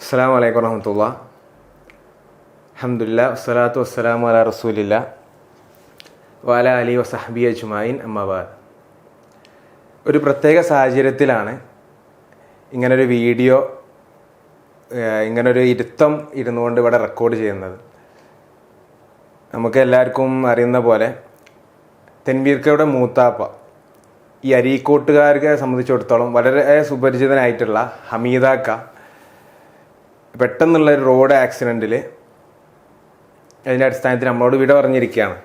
അസ്സലാമു അലൈക്കും വറഹ്മത്തുള്ളാഹി. അൽഹംദുലില്ലാഹി വസ്സലാത്തു വസ്സലാമു അലാ റസൂലില്ലാഹി വഅലാ ആലിഹി വസഹ്ബിഹി അജ്മഈൻ. അമ്മാ ബഅദ്. ഒരു പ്രത്യേക സാഹചര്യത്തിലാണ് ഇങ്ങനൊരു വീഡിയോ, ഇങ്ങനൊരു ഇരുത്തം ഇരുന്നുകൊണ്ട് ഇവിടെ റെക്കോർഡ് ചെയ്യുന്നത്. നമുക്ക് എല്ലാവർക്കും അറിയുന്ന പോലെ തെൻവീർക്കയുടെ മൂത്താപ്പ, ഈ അരീക്കോട്ടുകാരെ സംബന്ധിച്ചിടത്തോളം വളരെ സുപരിചിതനായിട്ടുള്ള ഹമീദാക്ക പെട്ടെന്നുള്ളൊരു റോഡ് ആക്സിഡൻറ്റിൽ അതിൻ്റെ അടിസ്ഥാനത്തിൽ നമ്മളോട് വിട പറഞ്ഞിരിക്കുകയാണ്.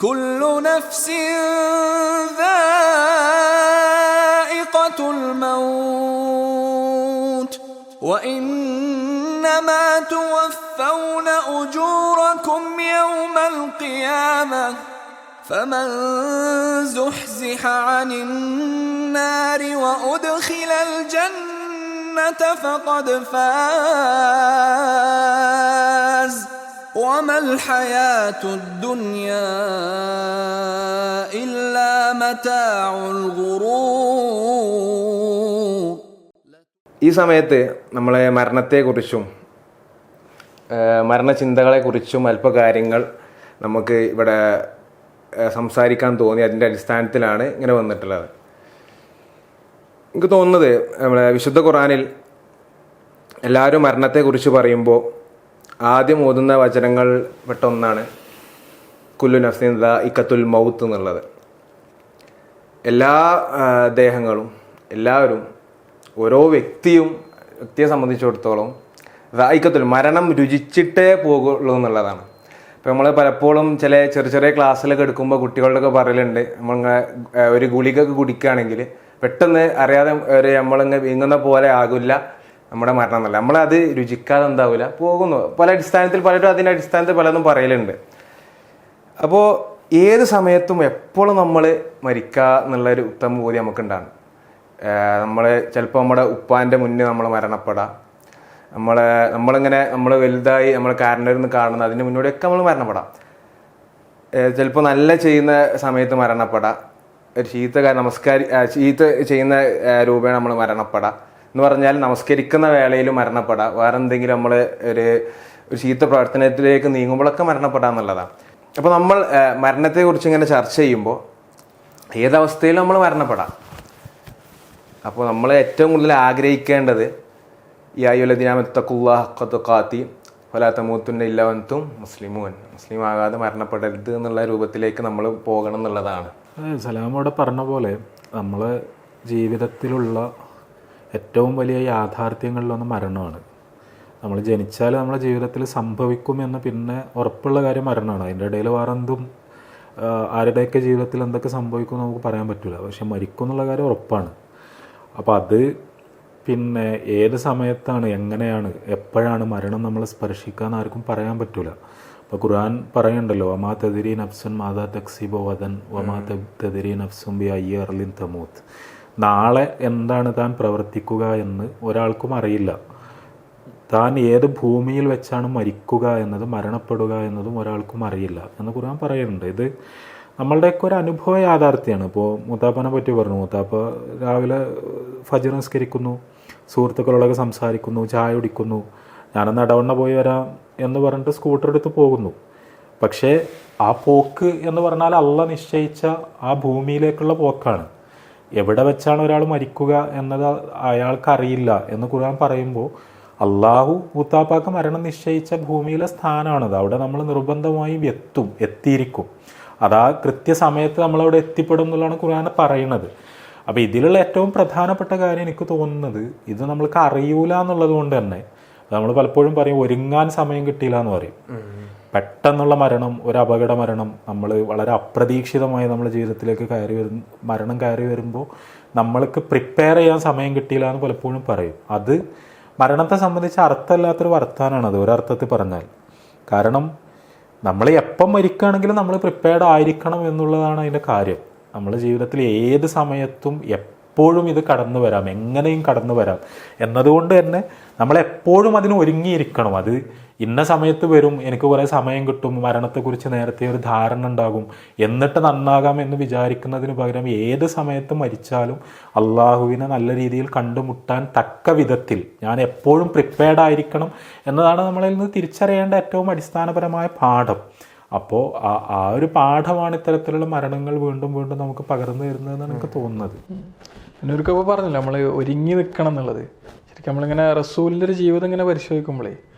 കുല്ലു നഫ്സിൻ ദാഇഖത്തുൽ മൗത്ത് വഇന്നമാ തുവഫൗന ഉജൂറകും യൗമൽ ഖിയാമഹ് ഫമൻ സുഹ്സിഹ അനിൻ നാരി വഉദ്ഖിലൽ ജന്നത ഫഖദ് ഫാസ് വമൽ ഹയാത്തുദ് ദുനിയാ ഇല്ലാ മതാഉൽ ഗുറൂർ. ഈ സമയത്ത് നമ്മളെ മരണത്തെക്കുറിച്ചും മരണചിന്തകളെക്കുറിച്ചും അല്പ കാര്യങ്ങൾ നമുക്ക് ഇവിടെ സംസാരിക്കാൻ തോന്നി. അതിൻ്റെ അടിസ്ഥാനത്തിലാണ് ഇങ്ങനെ വന്നിട്ടുള്ളത്. എനിക്ക് തോന്നുന്നത് നമ്മളെ വിശുദ്ധ ഖുർആനിൽ എല്ലാവരും മരണത്തെക്കുറിച്ച് പറയുമ്പോൾ ആദ്യം ഓതുന്ന വചനങ്ങൾ പെട്ടൊന്നാണ് കുല്ലു നഫ്സിൻ ദാഇഖത്തുൽ മൗത്ത് എന്നുള്ളത്. എല്ലാ ദേഹങ്ങളും, എല്ലാവരും, ഓരോ വ്യക്തിയെ സംബന്ധിച്ചിടത്തോളം ദാഇഖത്തുൽ മരണം രുചിച്ചിട്ടേ പോകുള്ളൂ എന്നുള്ളതാണ്. ഇപ്പോൾ നമ്മൾ പലപ്പോഴും ചെറിയ ചെറിയ ക്ലാസ്സിലൊക്കെ എടുക്കുമ്പോൾ കുട്ടികളുടെയൊക്കെ പറയലുണ്ട്, നമ്മളിങ്ങനെ ഒരു ഗുളികയൊക്കെ കുടിക്കുകയാണെങ്കിൽ പെട്ടെന്ന് അറിയാതെ നമ്മളിങ്ങനെ വീങ്ങുന്ന പോലെ ആകില്ല നമ്മുടെ മരണം എന്നല്ല. നമ്മളത് രുചിക്കാതെ എന്താവില്ല പോകുന്നു. പല അടിസ്ഥാനത്തിൽ പലരും അതിൻ്റെ അടിസ്ഥാനത്തിൽ പലതും പറയലുണ്ട്. അപ്പോൾ ഏത് സമയത്തും എപ്പോഴും നമ്മൾ മരിക്കുക എന്നുള്ളൊരു ഉത്തമ ബോധ്യം നമുക്കുണ്ടാകും. നമ്മൾ ചിലപ്പോൾ നമ്മുടെ ഉപ്പാൻ്റെ മുന്നേ നമ്മൾ മരണപ്പെടാം. നമ്മൾ വലുതായി നമ്മൾ കാരണവരിന്ന് കാണുന്നത് അതിന് മുന്നോടിയൊക്കെ നമ്മൾ മരണപ്പെടാം. ചിലപ്പോൾ നല്ല ചെയ്യുന്ന സമയത്ത് മരണപ്പെടാം. ഒരു ചീത്ത ചെയ്യുന്ന രൂപേണ നമ്മൾ മരണപ്പെടാം എന്ന് പറഞ്ഞാൽ നമസ്കരിക്കുന്ന വേളയിൽ മരണപ്പെടാം. വേറെ എന്തെങ്കിലും നമ്മൾ ഒരു ചീത്ത പ്രവർത്തനത്തിലേക്ക് നീങ്ങുമ്പോഴൊക്കെ മരണപ്പെടാമെന്നുള്ളതാണ്. അപ്പോൾ നമ്മൾ മരണത്തെക്കുറിച്ച് ഇങ്ങനെ ചർച്ച ചെയ്യുമ്പോൾ ഏതവസ്ഥയിലും നമ്മൾ മരണപ്പെടാം. അപ്പോൾ നമ്മൾ ഏറ്റവും കൂടുതൽ ആഗ്രഹിക്കേണ്ടത് യാ അയ്യുഹല്ലദീന ആമനൂ ഇത്തഖുല്ലാഹ ഹഖ്ഖ തുഖാതിഹി വലാ തമൂതുന്ന ഇല്ലാ വഅൻതും മുസ്ലിമൂൻ. മുസ്ലിം ആകാതെ മരണപ്പെടരുത് എന്നുള്ള രൂപത്തിലേക്ക് നമ്മൾ പോകണം എന്നുള്ളതാണ്. സലാമോടെ പറഞ്ഞ പോലെ നമ്മളെ ജീവിതത്തിലുള്ള ഏറ്റവും വലിയ യാഥാർത്ഥ്യങ്ങളിലൊന്ന് മരണമാണ്. നമ്മൾ ജനിച്ചാൽ നമ്മളെ ജീവിതത്തിൽ സംഭവിക്കുമെന്ന് പിന്നെ ഉറപ്പുള്ള കാര്യം മരണമാണ്. അതിൻ്റെ ഇടയിൽ വേറെ എന്തും ആരുടെയൊക്കെ ജീവിതത്തിൽ എന്തൊക്കെ സംഭവിക്കും നമുക്ക് പറയാൻ പറ്റില്ല. പക്ഷെ മരിക്കും എന്നുള്ള കാര്യം ഉറപ്പാണ്. അപ്പോൾ അത് പിന്നെ ഏത് സമയത്താണ്, എങ്ങനെയാണ്, എപ്പോഴാണ് മരണം നമ്മളെ സ്പർശിക്കാന്ന് ആർക്കും പറയാൻ പറ്റില്ല. അപ്പോൾ ഖുർആൻ പറയുന്നുണ്ടല്ലോ, വമാ തദ്രി നഫ്സുൻ മാദാ തക്സിബു ഗദൻ വമാ തദ്രി നഫ്സുൻ ബിഅയ്യി അർളിൻ തമൂത്ത്. നാളെ എന്താണ് താൻ പ്രവർത്തിക്കുക എന്ന് ഒരാൾക്കും അറിയില്ല. താൻ ഏത് ഭൂമിയിൽ വെച്ചാണ് മരിക്കുക എന്നതും മരണപ്പെടുക എന്നതും ഒരാൾക്കും അറിയില്ല എന്ന് ഖുർആൻ പറയുന്നുണ്ട്. ഇത് നമ്മളുടെയൊക്കെ ഒരു അനുഭവ യാഥാർത്ഥ്യമാണ്. ഇപ്പോൾ മൂത്താപ്പനെ പറ്റി പറഞ്ഞു. മൂത്താപ്പ രാവിലെ ഫജ്ർ നിസ്കരിക്കുന്നു, സുഹൃത്തുക്കളോടൊക്കെ സംസാരിക്കുന്നു, ചായ കുടിക്കുന്നു, ഞാനൊന്ന് ഇടവണ്ണ പോയി വരാം എന്ന് പറഞ്ഞിട്ട് സ്കൂട്ടർ എടുത്ത് പോകുന്നു. പക്ഷേ ആ പോക്ക് എന്ന് പറഞ്ഞാൽ അള്ളാഹ് നിശ്ചയിച്ച ആ ഭൂമിയിലേക്കുള്ള പോക്കാണ്. എവിടെ വെച്ചാണ് ഒരാൾ മരിക്കുക എന്നത് അയാൾക്കറിയില്ല എന്ന് ഖുർആൻ പറയുമ്പോൾ അള്ളാഹു മൂത്താപ്പാക്ക് മരണം നിശ്ചയിച്ച ഭൂമിയിലെ സ്ഥാനമാണത്. അവിടെ നമ്മൾ നിർബന്ധമായും എത്തിയിരിക്കും. അതാ കൃത്യസമയത്ത് നമ്മളവിടെ എത്തിപ്പെടും എന്നുള്ളതാണ് ഖുർആൻ പറയുന്നത്. അപ്പോൾ ഇതിലുള്ള ഏറ്റവും പ്രധാനപ്പെട്ട കാര്യം എനിക്ക് തോന്നുന്നത്, ഇത് നമ്മൾക്ക് അറിയൂല എന്നുള്ളത് കൊണ്ട് തന്നെ നമ്മൾ പലപ്പോഴും പറയും ഒരുങ്ങാൻ സമയം കിട്ടിയില്ല എന്ന് പറയും. പെട്ടെന്നുള്ള മരണം, ഒരു അപകട മരണം, നമ്മൾ വളരെ അപ്രതീക്ഷിതമായി നമ്മുടെ ജീവിതത്തിലേക്ക് മരണം കയറി വരുമ്പോൾ നമ്മൾക്ക് പ്രിപ്പയർ ചെയ്യാൻ സമയം കിട്ടിയില്ല എന്ന് പലപ്പോഴും പറയും. അത് മരണത്തെ സംബന്ധിച്ച് അർത്ഥമില്ലാത്തൊരു വർത്താനാണത് ഒരർത്ഥത്തിൽ പറഞ്ഞാൽ. കാരണം നമ്മൾ എപ്പം മരിക്കുകയാണെങ്കിലും നമ്മൾ പ്രിപ്പയർഡ് ആയിരിക്കണം എന്നുള്ളതാണ് അതിൻ്റെ കാര്യം. നമ്മുടെ ജീവിതത്തിൽ ഏത് സമയത്തും എപ്പോഴും ഇത് കടന്നു വരാം, എങ്ങനെയും കടന്നു വരാം എന്നതുകൊണ്ട് തന്നെ നമ്മളെപ്പോഴും അതിന് ഒരുങ്ങിയിരിക്കണം. അത് ഇന്ന സമയത്ത് വരും, എനിക്ക് കുറേ സമയം കിട്ടും, മരണത്തെക്കുറിച്ച് നേരത്തെ ഒരു ധാരണ ഉണ്ടാകും, എന്നിട്ട് നന്നാകാം എന്ന് വിചാരിക്കുന്നതിന് പകരം ഏത് സമയത്ത് മരിച്ചാലും അള്ളാഹുവിനെ നല്ല രീതിയിൽ കണ്ടുമുട്ടാൻ തക്ക വിധത്തിൽ ഞാൻ എപ്പോഴും പ്രിപ്പയർഡ് ആയിരിക്കണം എന്നതാണ് നമ്മളിൽ നിന്ന് തിരിച്ചറിയേണ്ട ഏറ്റവും അടിസ്ഥാനപരമായ പാഠം. അപ്പോൾ ആ ഒരു പാഠമാണ് ഇത്തരത്തിലുള്ള മരണങ്ങൾ വീണ്ടും വീണ്ടും നമുക്ക് പകർന്നു തരുന്നതെന്നാണ് എനിക്ക് തോന്നുന്നത്. എന്നൊരിക്കപ്പോൾ പറഞ്ഞില്ല നമ്മൾ ഒരുങ്ങി നിൽക്കണം എന്നുള്ളത്. ശരിക്കും നമ്മളിങ്ങനെ റസൂലിൻ്റെ ഒരു ജീവിതം ഇങ്ങനെ പരിശോധിക്കുമ്പോഴേ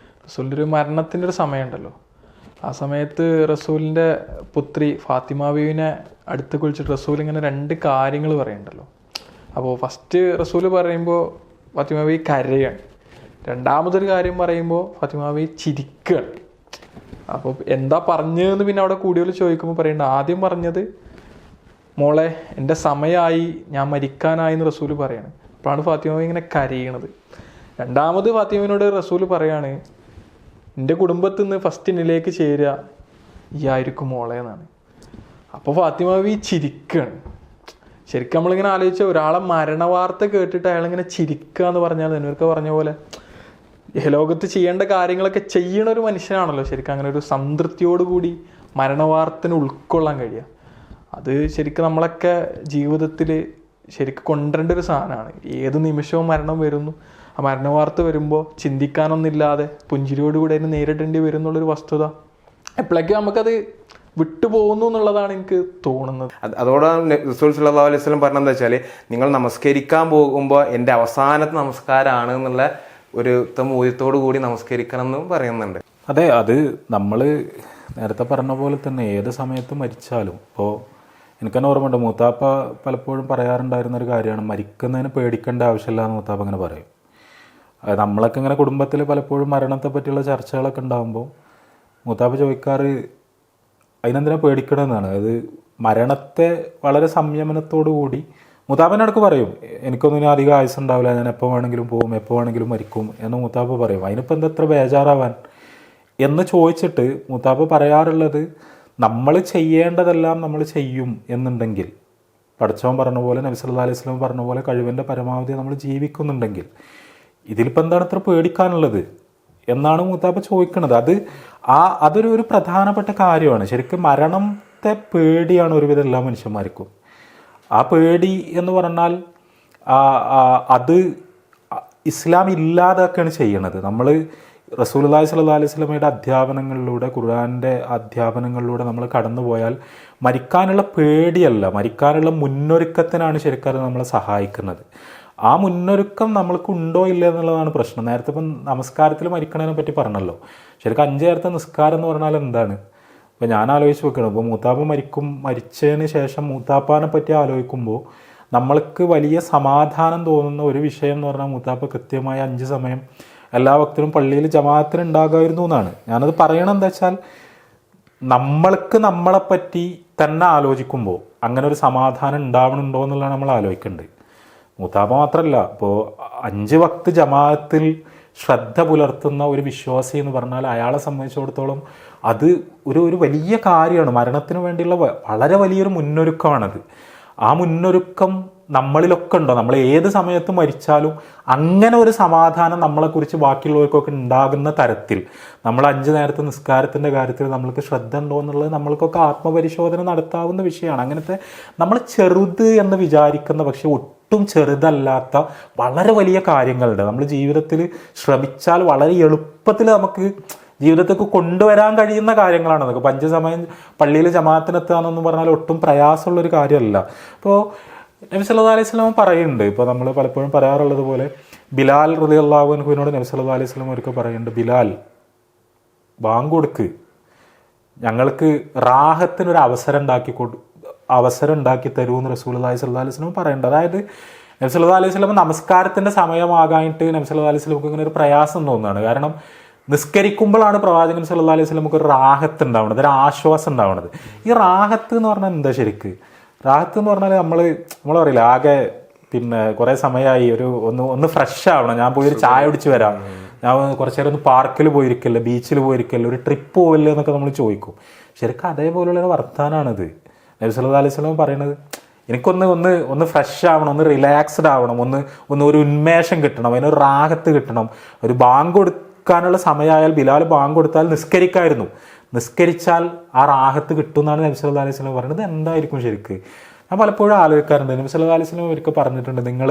റസൂലിൻ്റെ ഒരു മരണത്തിൻ്റെ ഒരു സമയമുണ്ടല്ലോ, ആ സമയത്ത് റസൂലിൻ്റെ പുത്രി ഫാത്തിമ ബീവിനെ അടുത്ത് കുളിച്ചിട്ട് റസൂൽ ഇങ്ങനെ 2 കാര്യങ്ങൾ പറയുന്നുണ്ടല്ലോ. അപ്പോൾ ഫസ്റ്റ് റസൂൽ പറയുമ്പോൾ ഫാത്തിമ ബീവി കരയാണ്, രണ്ടാമതൊരു കാര്യം പറയുമ്പോൾ ഫാത്തിമ ബീവി ചിരിക്കുകയാണ്. അപ്പോൾ എന്താ പറഞ്ഞതെന്ന് പിന്നെ അവിടെ കൂടിയോട് ചോദിക്കുമ്പോൾ പറയുന്നുണ്ട്, ആദ്യം പറഞ്ഞത് മോളെ എൻ്റെ സമയമായി, ഞാൻ മരിക്കാനായി എന്ന് റസൂൽ പറയാണ്. അപ്പോഴാണ് ഫാത്തിമ ഇങ്ങനെ കരയണത്. രണ്ടാമത് ഫാത്തിമയോട് റസൂൽ പറയാണ്, എൻ്റെ കുടുംബത്തിൽ നിന്ന് ഫസ്റ്റ് എന്നിലേക്ക് ചേരുക ഈ ആയിരിക്കും മോളെ എന്നാണ്. അപ്പോൾ ഫാത്തിമ ചിരിക്കുകയാണ്. ശരിക്കും നമ്മളിങ്ങനെ ആലോചിച്ച ഒരാളെ മരണവാർത്ത കേട്ടിട്ട് അയാളിങ്ങനെ ചിരിക്കുക എന്ന് പറഞ്ഞാൽ എന്നൊക്കെ പറഞ്ഞ പോലെ ലോകത്ത് ചെയ്യേണ്ട കാര്യങ്ങളൊക്കെ ചെയ്യണ ഒരു മനുഷ്യനാണല്ലോ ശരിക്കും അങ്ങനെ ഒരു സംതൃപ്തിയോടുകൂടി മരണവാർത്തനെ ഉൾക്കൊള്ളാൻ കഴിയുക. അത് ശരിക്കും നമ്മളൊക്കെ ജീവിതത്തിൽ ശരിക്കും കൊണ്ടുവരേണ്ട ഒരു സാധനമാണ്. ഏത് നിമിഷവും മരണം വരുന്നു, ആ മരണവാർത്ത വരുമ്പോൾ ചിന്തിക്കാനൊന്നുമില്ലാതെ പുഞ്ചിരിയോടുകൂടി അതിന് നേരിടേണ്ടി വരും എന്നുള്ളൊരു വസ്തുത എപ്പോഴൊക്കെ നമുക്കത് വിട്ടുപോകുന്നു എന്നുള്ളതാണ് എനിക്ക് തോന്നുന്നത്. അതോടെ റസൂൽ സല്ലല്ലാഹു അലൈഹി വസല്ലം പറഞ്ഞതെന്താ വെച്ചാൽ, നിങ്ങൾ നമസ്കരിക്കാൻ പോകുമ്പോൾ എൻ്റെ അവസാനത്തെ നമസ്കാരമാണ് എന്നുള്ള ഒരു ഉത്തമബോധ്യത്തോടു കൂടി നമസ്കരിക്കണം എന്നും പറയുന്നുണ്ട്. അതെ, അത് നമ്മൾ നേരത്തെ പറഞ്ഞ പോലെ തന്നെ ഏത് സമയത്ത് മരിച്ചാലും, ഇപ്പോൾ എനിക്കെന്നെ ഓർമ്മയുണ്ട് മൂത്താപ്പ പലപ്പോഴും പറയാറുണ്ടായിരുന്നൊരു കാര്യമാണ്, മരിക്കുന്നതിന് പേടിക്കേണ്ട ആവശ്യമില്ല എന്ന് മൂത്താപ്പ ഇങ്ങനെ പറയും. അത് നമ്മളൊക്കെ ഇങ്ങനെ കുടുംബത്തിൽ പലപ്പോഴും മരണത്തെ പറ്റിയുള്ള ചർച്ചകളൊക്കെ ഉണ്ടാകുമ്പോൾ മൂത്താപ്പ ചോദിക്കാറ് അതിനെന്തിനാ പേടിക്കണമെന്നാണ്. അത് മരണത്തെ വളരെ സംയമനത്തോടു കൂടി മൂത്താപ്പനടുക്ക് പറയും, എനിക്കൊന്നും അധികം ആയുസ്സുണ്ടാവില്ല, ഞാൻ എപ്പോൾ വേണമെങ്കിലും പോവും, എപ്പോൾ വേണമെങ്കിലും മരിക്കും എന്ന് മൂത്താപ്പ പറയും. അതിനിപ്പോൾ എന്താ എത്ര ബേജാറാവാൻ എന്ന് ചോദിച്ചിട്ട് മൂത്താപ്പ പറയാറുള്ളത്, നമ്മൾ ചെയ്യേണ്ടതെല്ലാം നമ്മൾ ചെയ്യും എന്നുണ്ടെങ്കിൽ, പടച്ചവൻ പറഞ്ഞ പോലെ നബി സല്ലല്ലാഹു അലൈഹി വസല്ലം പറഞ്ഞ പോലെ കഴിവിൻ്റെ പരമാവധി നമ്മൾ ജീവിക്കുന്നുണ്ടെങ്കിൽ ഇതിലിപ്പോൾ എന്താണ് ഇത്ര പേടിക്കാനുള്ളത് എന്നാണ് മൂത്താപ്പ ചോദിക്കുന്നത്. അതൊരു പ്രധാനപ്പെട്ട കാര്യമാണ്. ശരിക്കും മരണത്തെ പേടിയാണ് ഒരുവിധം എല്ലാ മനുഷ്യന്മാർക്കും. ആ പേടി എന്ന് പറഞ്ഞാൽ അത് ഇസ്ലാം ഇല്ലാതൊക്കെയാണ് ചെയ്യണത്. നമ്മൾ റസൂലുള്ളാഹി സ്വല്ലല്ലാഹു അലൈഹി വസല്ലമയുടെ അധ്യാപനങ്ങളിലൂടെ, ഖുർആൻ്റെ അധ്യാപനങ്ങളിലൂടെ നമ്മൾ കടന്നു പോയാൽ മരിക്കാനുള്ള പേടിയല്ല, മരിക്കാനുള്ള മുന്നൊരുക്കത്തിനാണ് ശരിക്കും അത് നമ്മളെ സഹായിക്കുന്നത്. ആ മുന്നൊരുക്കം നമ്മൾക്ക് ഉണ്ടോ ഇല്ല എന്നുള്ളതാണ് പ്രശ്നം. നേരത്തെ ഇപ്പം നമസ്കാരത്തിൽ മരിക്കണതിനെ പറ്റി പറഞ്ഞല്ലോ. ശരിക്കും 5 നേരത്തെ നിസ്കാരം എന്ന് പറഞ്ഞാൽ എന്താണ്? ഇപ്പോൾ ഞാൻ ആലോചിച്ച് വെക്കണം, ഇപ്പോൾ മൂത്താപ്പ മരിച്ചതിന് ശേഷം മൂത്താപ്പാനെ പറ്റി ആലോചിക്കുമ്പോൾ നമ്മൾക്ക് വലിയ സമാധാനം തോന്നുന്ന ഒരു വിഷയം എന്ന് പറഞ്ഞാൽ മൂത്താപ്പ കൃത്യമായ 5 സമയം എല്ലാ വക്തിലും പള്ളിയിൽ ജമാഅത്തിന് ഉണ്ടാകുമായിരുന്നു എന്നാണ്. ഞാനത് പറയണം എന്താ വെച്ചാൽ, നമ്മൾക്ക് നമ്മളെപ്പറ്റി തന്നെ ആലോചിക്കുമ്പോൾ അങ്ങനെ ഒരു സമാധാനം ഉണ്ടാവണുണ്ടോ എന്നുള്ളതാണ് നമ്മൾ ആലോചിക്കേണ്ടത്. മൂത്താപ്പ മാത്രമല്ല, ഇപ്പോൾ 5 വക്ത് ജമാഅത്തിൽ ശ്രദ്ധ പുലർത്തുന്ന ഒരു വിശ്വാസി എന്ന് പറഞ്ഞാൽ അയാളെ സംബന്ധിച്ചിടത്തോളം അത് ഒരു വലിയ കാര്യമാണ്. മരണത്തിന് വേണ്ടിയുള്ള വളരെ വലിയൊരു മുന്നൊരുക്കമാണത്. ആ മുന്നൊരുക്കം നമ്മളിലൊക്കെ ഉണ്ടോ? നമ്മൾ ഏത് സമയത്ത് മരിച്ചാലും അങ്ങനെ ഒരു സമാധാനം നമ്മളെക്കുറിച്ച് ബാക്കിയുള്ളവർക്കൊക്കെ ഉണ്ടാകുന്ന തരത്തിൽ നമ്മൾ 5 നേരത്തെ നിസ്കാരത്തിൻ്റെ കാര്യത്തിൽ നമ്മൾക്ക് ശ്രദ്ധ ഉണ്ടോ എന്നുള്ളത് നമ്മൾക്കൊക്കെ ആത്മപരിശോധന നടത്താവുന്ന വിഷയമാണ്. അങ്ങനത്തെ നമ്മൾ ചെറുത് എന്ന് വിചാരിക്കുന്ന പക്ഷെ ഒട്ടും ചെറുതല്ലാത്ത വളരെ വലിയ കാര്യങ്ങളുണ്ട്. നമ്മൾ ജീവിതത്തിൽ ശ്രമിച്ചാൽ വളരെ എളുപ്പത്തിൽ നമുക്ക് ജീവിതത്തേക്ക് കൊണ്ടുവരാൻ കഴിയുന്ന കാര്യങ്ങളാണ് അതൊക്കെ. 5 സമയം പള്ളിയിൽ ജമാഅത്തിനെത്തുക എന്നൊന്നും പറഞ്ഞാൽ ഒട്ടും പ്രയാസമുള്ളൊരു കാര്യമല്ല. ഇപ്പോൾ നബി സല്ലല്ലാഹു അലൈഹി വസല്ലം പറയുന്നുണ്ട്, ഇപ്പോൾ നമ്മൾ പലപ്പോഴും പറയാറുള്ളത് പോലെ ബിലാൽ റളിയല്ലാഹു അൻഹുവിനോട് നബി സല്ലല്ലാഹു അലൈഹി വസല്ലം ഒരിക്കൽ പറയുന്നുണ്ട്, ബിലാൽ ബാങ്ക് കൊടുക്ക്, ഞങ്ങൾക്ക് റാഹത്തിനൊരു അവസരം ഉണ്ടാക്കി തരുമെന്ന് റസൂലുള്ളാഹി സ്വല്ലല്ലാഹു അലൈഹി വസല്ലം പറയുന്നുണ്ട്. അതായത് നബി സല്ലല്ലാഹു അലൈഹി വസല്ലം നമസ്കാരത്തിൻ്റെ സമയമാകാനായിട്ട് നബി സല്ലല്ലാഹു അലൈഹി വസല്ലം ഇങ്ങനെ ഒരു പ്രയാസം തോന്നുന്നതാണ്. കാരണം നിസ്കരിക്കുമ്പോഴാണ് പ്രവാചകൻ സല്ലല്ലാഹു അലൈഹി വസല്ലം ഒരു റാഹത്ത് ഉണ്ടാവുന്നത്, ഒരു ആശ്വാസം ഉണ്ടാവുന്നത്. ഈ റാഹത്ത് എന്ന് പറഞ്ഞാൽ എന്താ ശരിക്ക്? റാഹത്ത് എന്ന് പറഞ്ഞാൽ നമ്മൾ പറയില്ല, ആകെ കുറേ സമയമായി ഒന്ന് ഫ്രഷ് ആവണം, ഞാൻ പോയി ഒരു ചായ കുടിച്ച് വരാം, ഞാൻ കുറച്ച് നേരം ഒന്ന് പാർക്കിൽ പോയിരിക്കല്ലോ, ബീച്ചിൽ പോയിരിക്കല്ലോ, ഒരു ട്രിപ്പ് പോവില്ല എന്നൊക്കെ നമ്മൾ ചോദിക്കും. ശരിക്കും അതേപോലുള്ളൊരു വർത്താനാണിത്. നബി സല്ലല്ലാഹു അലൈഹി വസല്ലം പറയുന്നത്, ഒന്ന് ഫ്രഷ് ആവണം, ഒന്ന് റിലാക്സ്ഡ് ആവണം, ഒരു ഉന്മേഷം കിട്ടണം, അതിനൊരു റാഹത്ത് കിട്ടണം. ഒരു ബാങ്ക് കൊടുക്കാനുള്ള സമയമായാൽ ബിലാൽ ബാങ്ക് കൊടുത്താൽ നിസ്കരിക്കായിരുന്നു. നിസ്കരിച്ചാൽ ആ റാഹത്ത് കിട്ടും എന്നാണ് നബി സല്ലല്ലാഹു അലൈഹി വസല്ലം പറയുന്നത്. എന്തായിരിക്കും ശരിക്ക്? ഞാൻ പലപ്പോഴും ആലോചിക്കാറുണ്ട്. നബി സല്ലല്ലാഹു അലൈഹി വസല്ലം ഒരിക്കൽ പറഞ്ഞിട്ടുണ്ട്, നിങ്ങൾ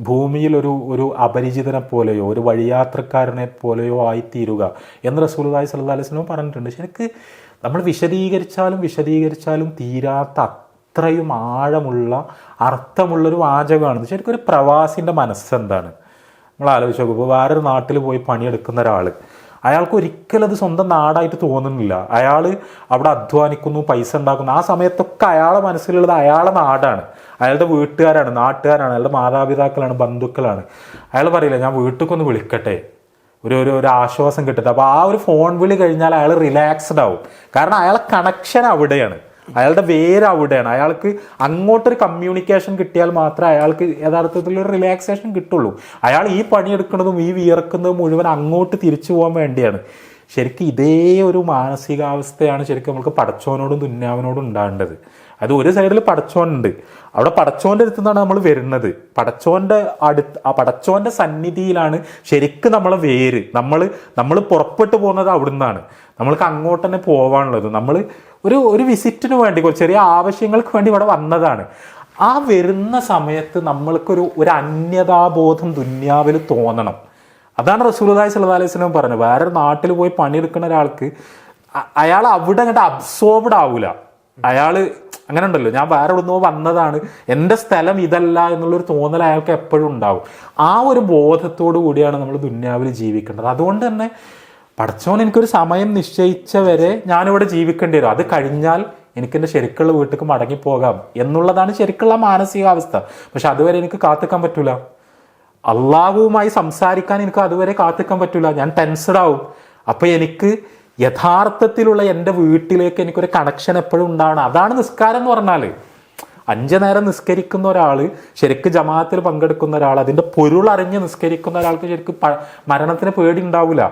ഭൂമിയിൽ ഒരു അപരിചിതനെ പോലെയോ ഒരു വഴിയാത്രക്കാരനെ പോലെയോ ആയിത്തീരുക എന്ന് റസൂലുള്ളാഹി സ്വല്ലല്ലാഹു അലൈഹി വസല്ലം പറഞ്ഞിട്ടുണ്ട്. ശരിക്ക് നമ്മൾ വിശദീകരിച്ചാലും തീരാത്ത അത്രയും ആഴമുള്ള അർത്ഥമുള്ളൊരു വാചകമാണ്. ശരിക്കും ഒരു പ്രവാസിൻ്റെ മനസ്സെന്താണ് നമ്മൾ ആലോചിച്ച് നോക്കും. ഇപ്പോൾ വേറൊരു നാട്ടിൽ പോയി പണിയെടുക്കുന്ന ഒരാൾ, അയാൾക്ക് ഒരിക്കലും അത് സ്വന്തം നാടായിട്ട് തോന്നുന്നില്ല. അയാൾ അവിടെ അധ്വാനിക്കുന്നു, പൈസ ഉണ്ടാക്കുന്നു. ആ സമയത്തൊക്കെ അയാളെ മനസ്സിലുള്ളത് അയാളെ നാടാണ്, അയാളുടെ വീട്ടുകാരാണ്, നാട്ടുകാരാണ്, അയാളുടെ മാതാപിതാക്കളാണ്, ബന്ധുക്കളാണ്. അയാൾ പറയില്ല ഞാൻ വീട്ടിലേക്കൊന്ന് വിളിക്കട്ടെ, ഒരു ആശ്വാസം കിട്ടട്ടെ. അപ്പോൾ ആ ഒരു ഫോൺ വിളി കഴിഞ്ഞാൽ അയാൾ റിലാക്സ്ഡ് ആവും. കാരണം അയാളെ കണക്ഷൻ അവിടെയാണ്, അയാളുടെ വേര് അവിടെയാണ്. അയാൾക്ക് അങ്ങോട്ടൊരു കമ്മ്യൂണിക്കേഷൻ കിട്ടിയാൽ മാത്രമേ അയാൾക്ക് യഥാർത്ഥത്തിലൊരു റിലാക്സേഷൻ കിട്ടുള്ളൂ. അയാൾ ഈ പണിയെടുക്കുന്നതും ഈ വിയർക്കുന്നതും മുഴുവൻ അങ്ങോട്ട് തിരിച്ചു പോകാൻ വേണ്ടിയാണ്. ശരിക്കും ഇതേ ഒരു മാനസികാവസ്ഥയാണ് ശരിക്കും നമുക്ക് പടച്ചോനോടും ദുന്യാവിനോടും ഉണ്ടാകേണ്ടത്. അത് ഒരു സൈഡിൽ പടച്ചോനുണ്ട്, അവിടെ പടച്ചോൻ്റെ അടുത്ത് നിന്നാണ് നമ്മൾ വരുന്നത്. പടച്ചോൻ്റെ സന്നിധിയിലാണ് ശരിക്കും നമ്മളെ വേര്. നമ്മൾ പുറപ്പെട്ടു പോകുന്നത് അവിടുന്നാണ്. നമ്മൾക്ക് അങ്ങോട്ട് തന്നെ പോകാനുള്ളത്. നമ്മൾ ഒരു വിസിറ്റിന് വേണ്ടി, ചെറിയ ആവശ്യങ്ങൾക്ക് വേണ്ടി ഇവിടെ വന്നതാണ്. ആ വരുന്ന സമയത്ത് നമ്മൾക്കൊരു അന്യതാബോധം ദുന്യാവിൽ തോന്നണം. അതാണ് റസൂലുള്ളാഹി സ്വല്ലല്ലാഹു അലൈഹി വസല്ലം പറഞ്ഞത്. വേറെ നാട്ടിൽ പോയി പണിയെടുക്കുന്ന ഒരാൾക്ക് അയാൾ അവിടെ അങ്ങോട്ട് അബ്സോർബ്ഡ് ആവൂല. അയാൾ അങ്ങനെ ഉണ്ടല്ലോ, ഞാൻ വേറെ എവിടുന്നോ വന്നതാണ്, എൻ്റെ സ്ഥലം ഇതല്ല എന്നുള്ളൊരു തോന്നൽ അയാൾക്ക് എപ്പോഴും ഉണ്ടാവും. ആ ഒരു ബോധത്തോടു കൂടിയാണ് നമ്മൾ ദുന്യാവിൽ ജീവിക്കേണ്ടത്. അതുകൊണ്ട് തന്നെ പടച്ചോൻ എനിക്കൊരു സമയം നിശ്ചയിച്ച വരെ ഞാനിവിടെ ജീവിക്കേണ്ടി വരും. അത് കഴിഞ്ഞാൽ എനിക്കെൻ്റെ ശരിക്കുള്ള വീട്ടിലേക്ക് മടങ്ങിപ്പോകാം എന്നുള്ളതാണ് ശരിക്കുള്ള മാനസികാവസ്ഥ. പക്ഷെ അതുവരെ എനിക്ക് കാത്തിക്കാൻ പറ്റൂല. അള്ളാഹുവുമായി സംസാരിക്കാൻ എനിക്ക് അതുവരെ കാത്തിക്കാൻ പറ്റൂല. ഞാൻ ടെൻസ്ഡ് ആവും. അപ്പം എനിക്ക് യഥാർത്ഥത്തിലുള്ള എൻ്റെ വീട്ടിലേക്ക് എനിക്കൊരു കണക്ഷൻ എപ്പോഴും ഉണ്ടാവണം. അതാണ് നിസ്കാരം എന്ന് പറഞ്ഞാൽ. 5 നേരം നിസ്കരിക്കുന്ന ഒരാൾ, ശരിക്കും ജമാഅത്തിൽ പങ്കെടുക്കുന്ന ഒരാൾ, അതിൻ്റെ പൊരുളറിഞ്ഞ് നിസ്കരിക്കുന്ന ഒരാൾക്ക് ശരിക്കും മരണത്തിന് പേടി ഉണ്ടാവില്ല.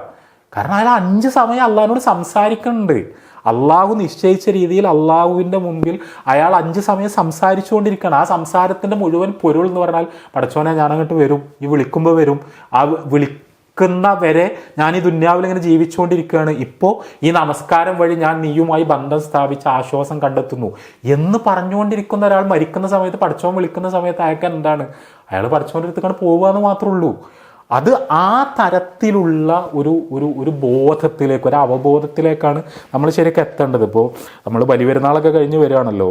കാരണം അയാൾ 5 സമയം അള്ളാഹിനോട് സംസാരിക്കുന്നുണ്ട്. അള്ളാഹു നിശ്ചയിച്ച രീതിയിൽ അള്ളാഹുവിൻ്റെ മുമ്പിൽ അയാൾ 5 സമയം സംസാരിച്ചുകൊണ്ടിരിക്കുകയാണ്. ആ സംസാരത്തിൻ്റെ മുഴുവൻ പൊരുൾ എന്ന് പറഞ്ഞാൽ പടച്ചോനെ ഞാനങ്ങോട്ട് വരും, ഈ വിളിക്കുമ്പോൾ വരും, ആ വിളിക്കുന്ന വരെ ഞാൻ ഈ ദുന്യാവിൽ ഇങ്ങനെ ജീവിച്ചുകൊണ്ടിരിക്കുകയാണ്. ഇപ്പോൾ ഈ നമസ്കാരം വഴി ഞാൻ നീയുമായി ബന്ധം സ്ഥാപിച്ച് ആശ്വാസം കണ്ടെത്തുന്നു എന്ന് പറഞ്ഞുകൊണ്ടിരിക്കുന്ന ഒരാൾ മരിക്കുന്ന സമയത്ത്, പടച്ചോൻ വിളിക്കുന്ന സമയത്ത് അയാൾക്ക് എന്താണ്? അയാൾ പടച്ചോൻ്റെ അടുത്തേക്കാണ് പോവുക എന്ന് മാത്രമേ ഉള്ളൂ. അത് ആ തരത്തിലുള്ള ഒരു ബോധത്തിലേക്ക്, ഒരു അവബോധത്തിലേക്കാണ് നമ്മൾ ശരിക്കും എത്തേണ്ടത്. ഇപ്പോൾ നമ്മൾ ബലിപെരുന്നാളൊക്കെ കഴിഞ്ഞ് വരികയാണല്ലോ.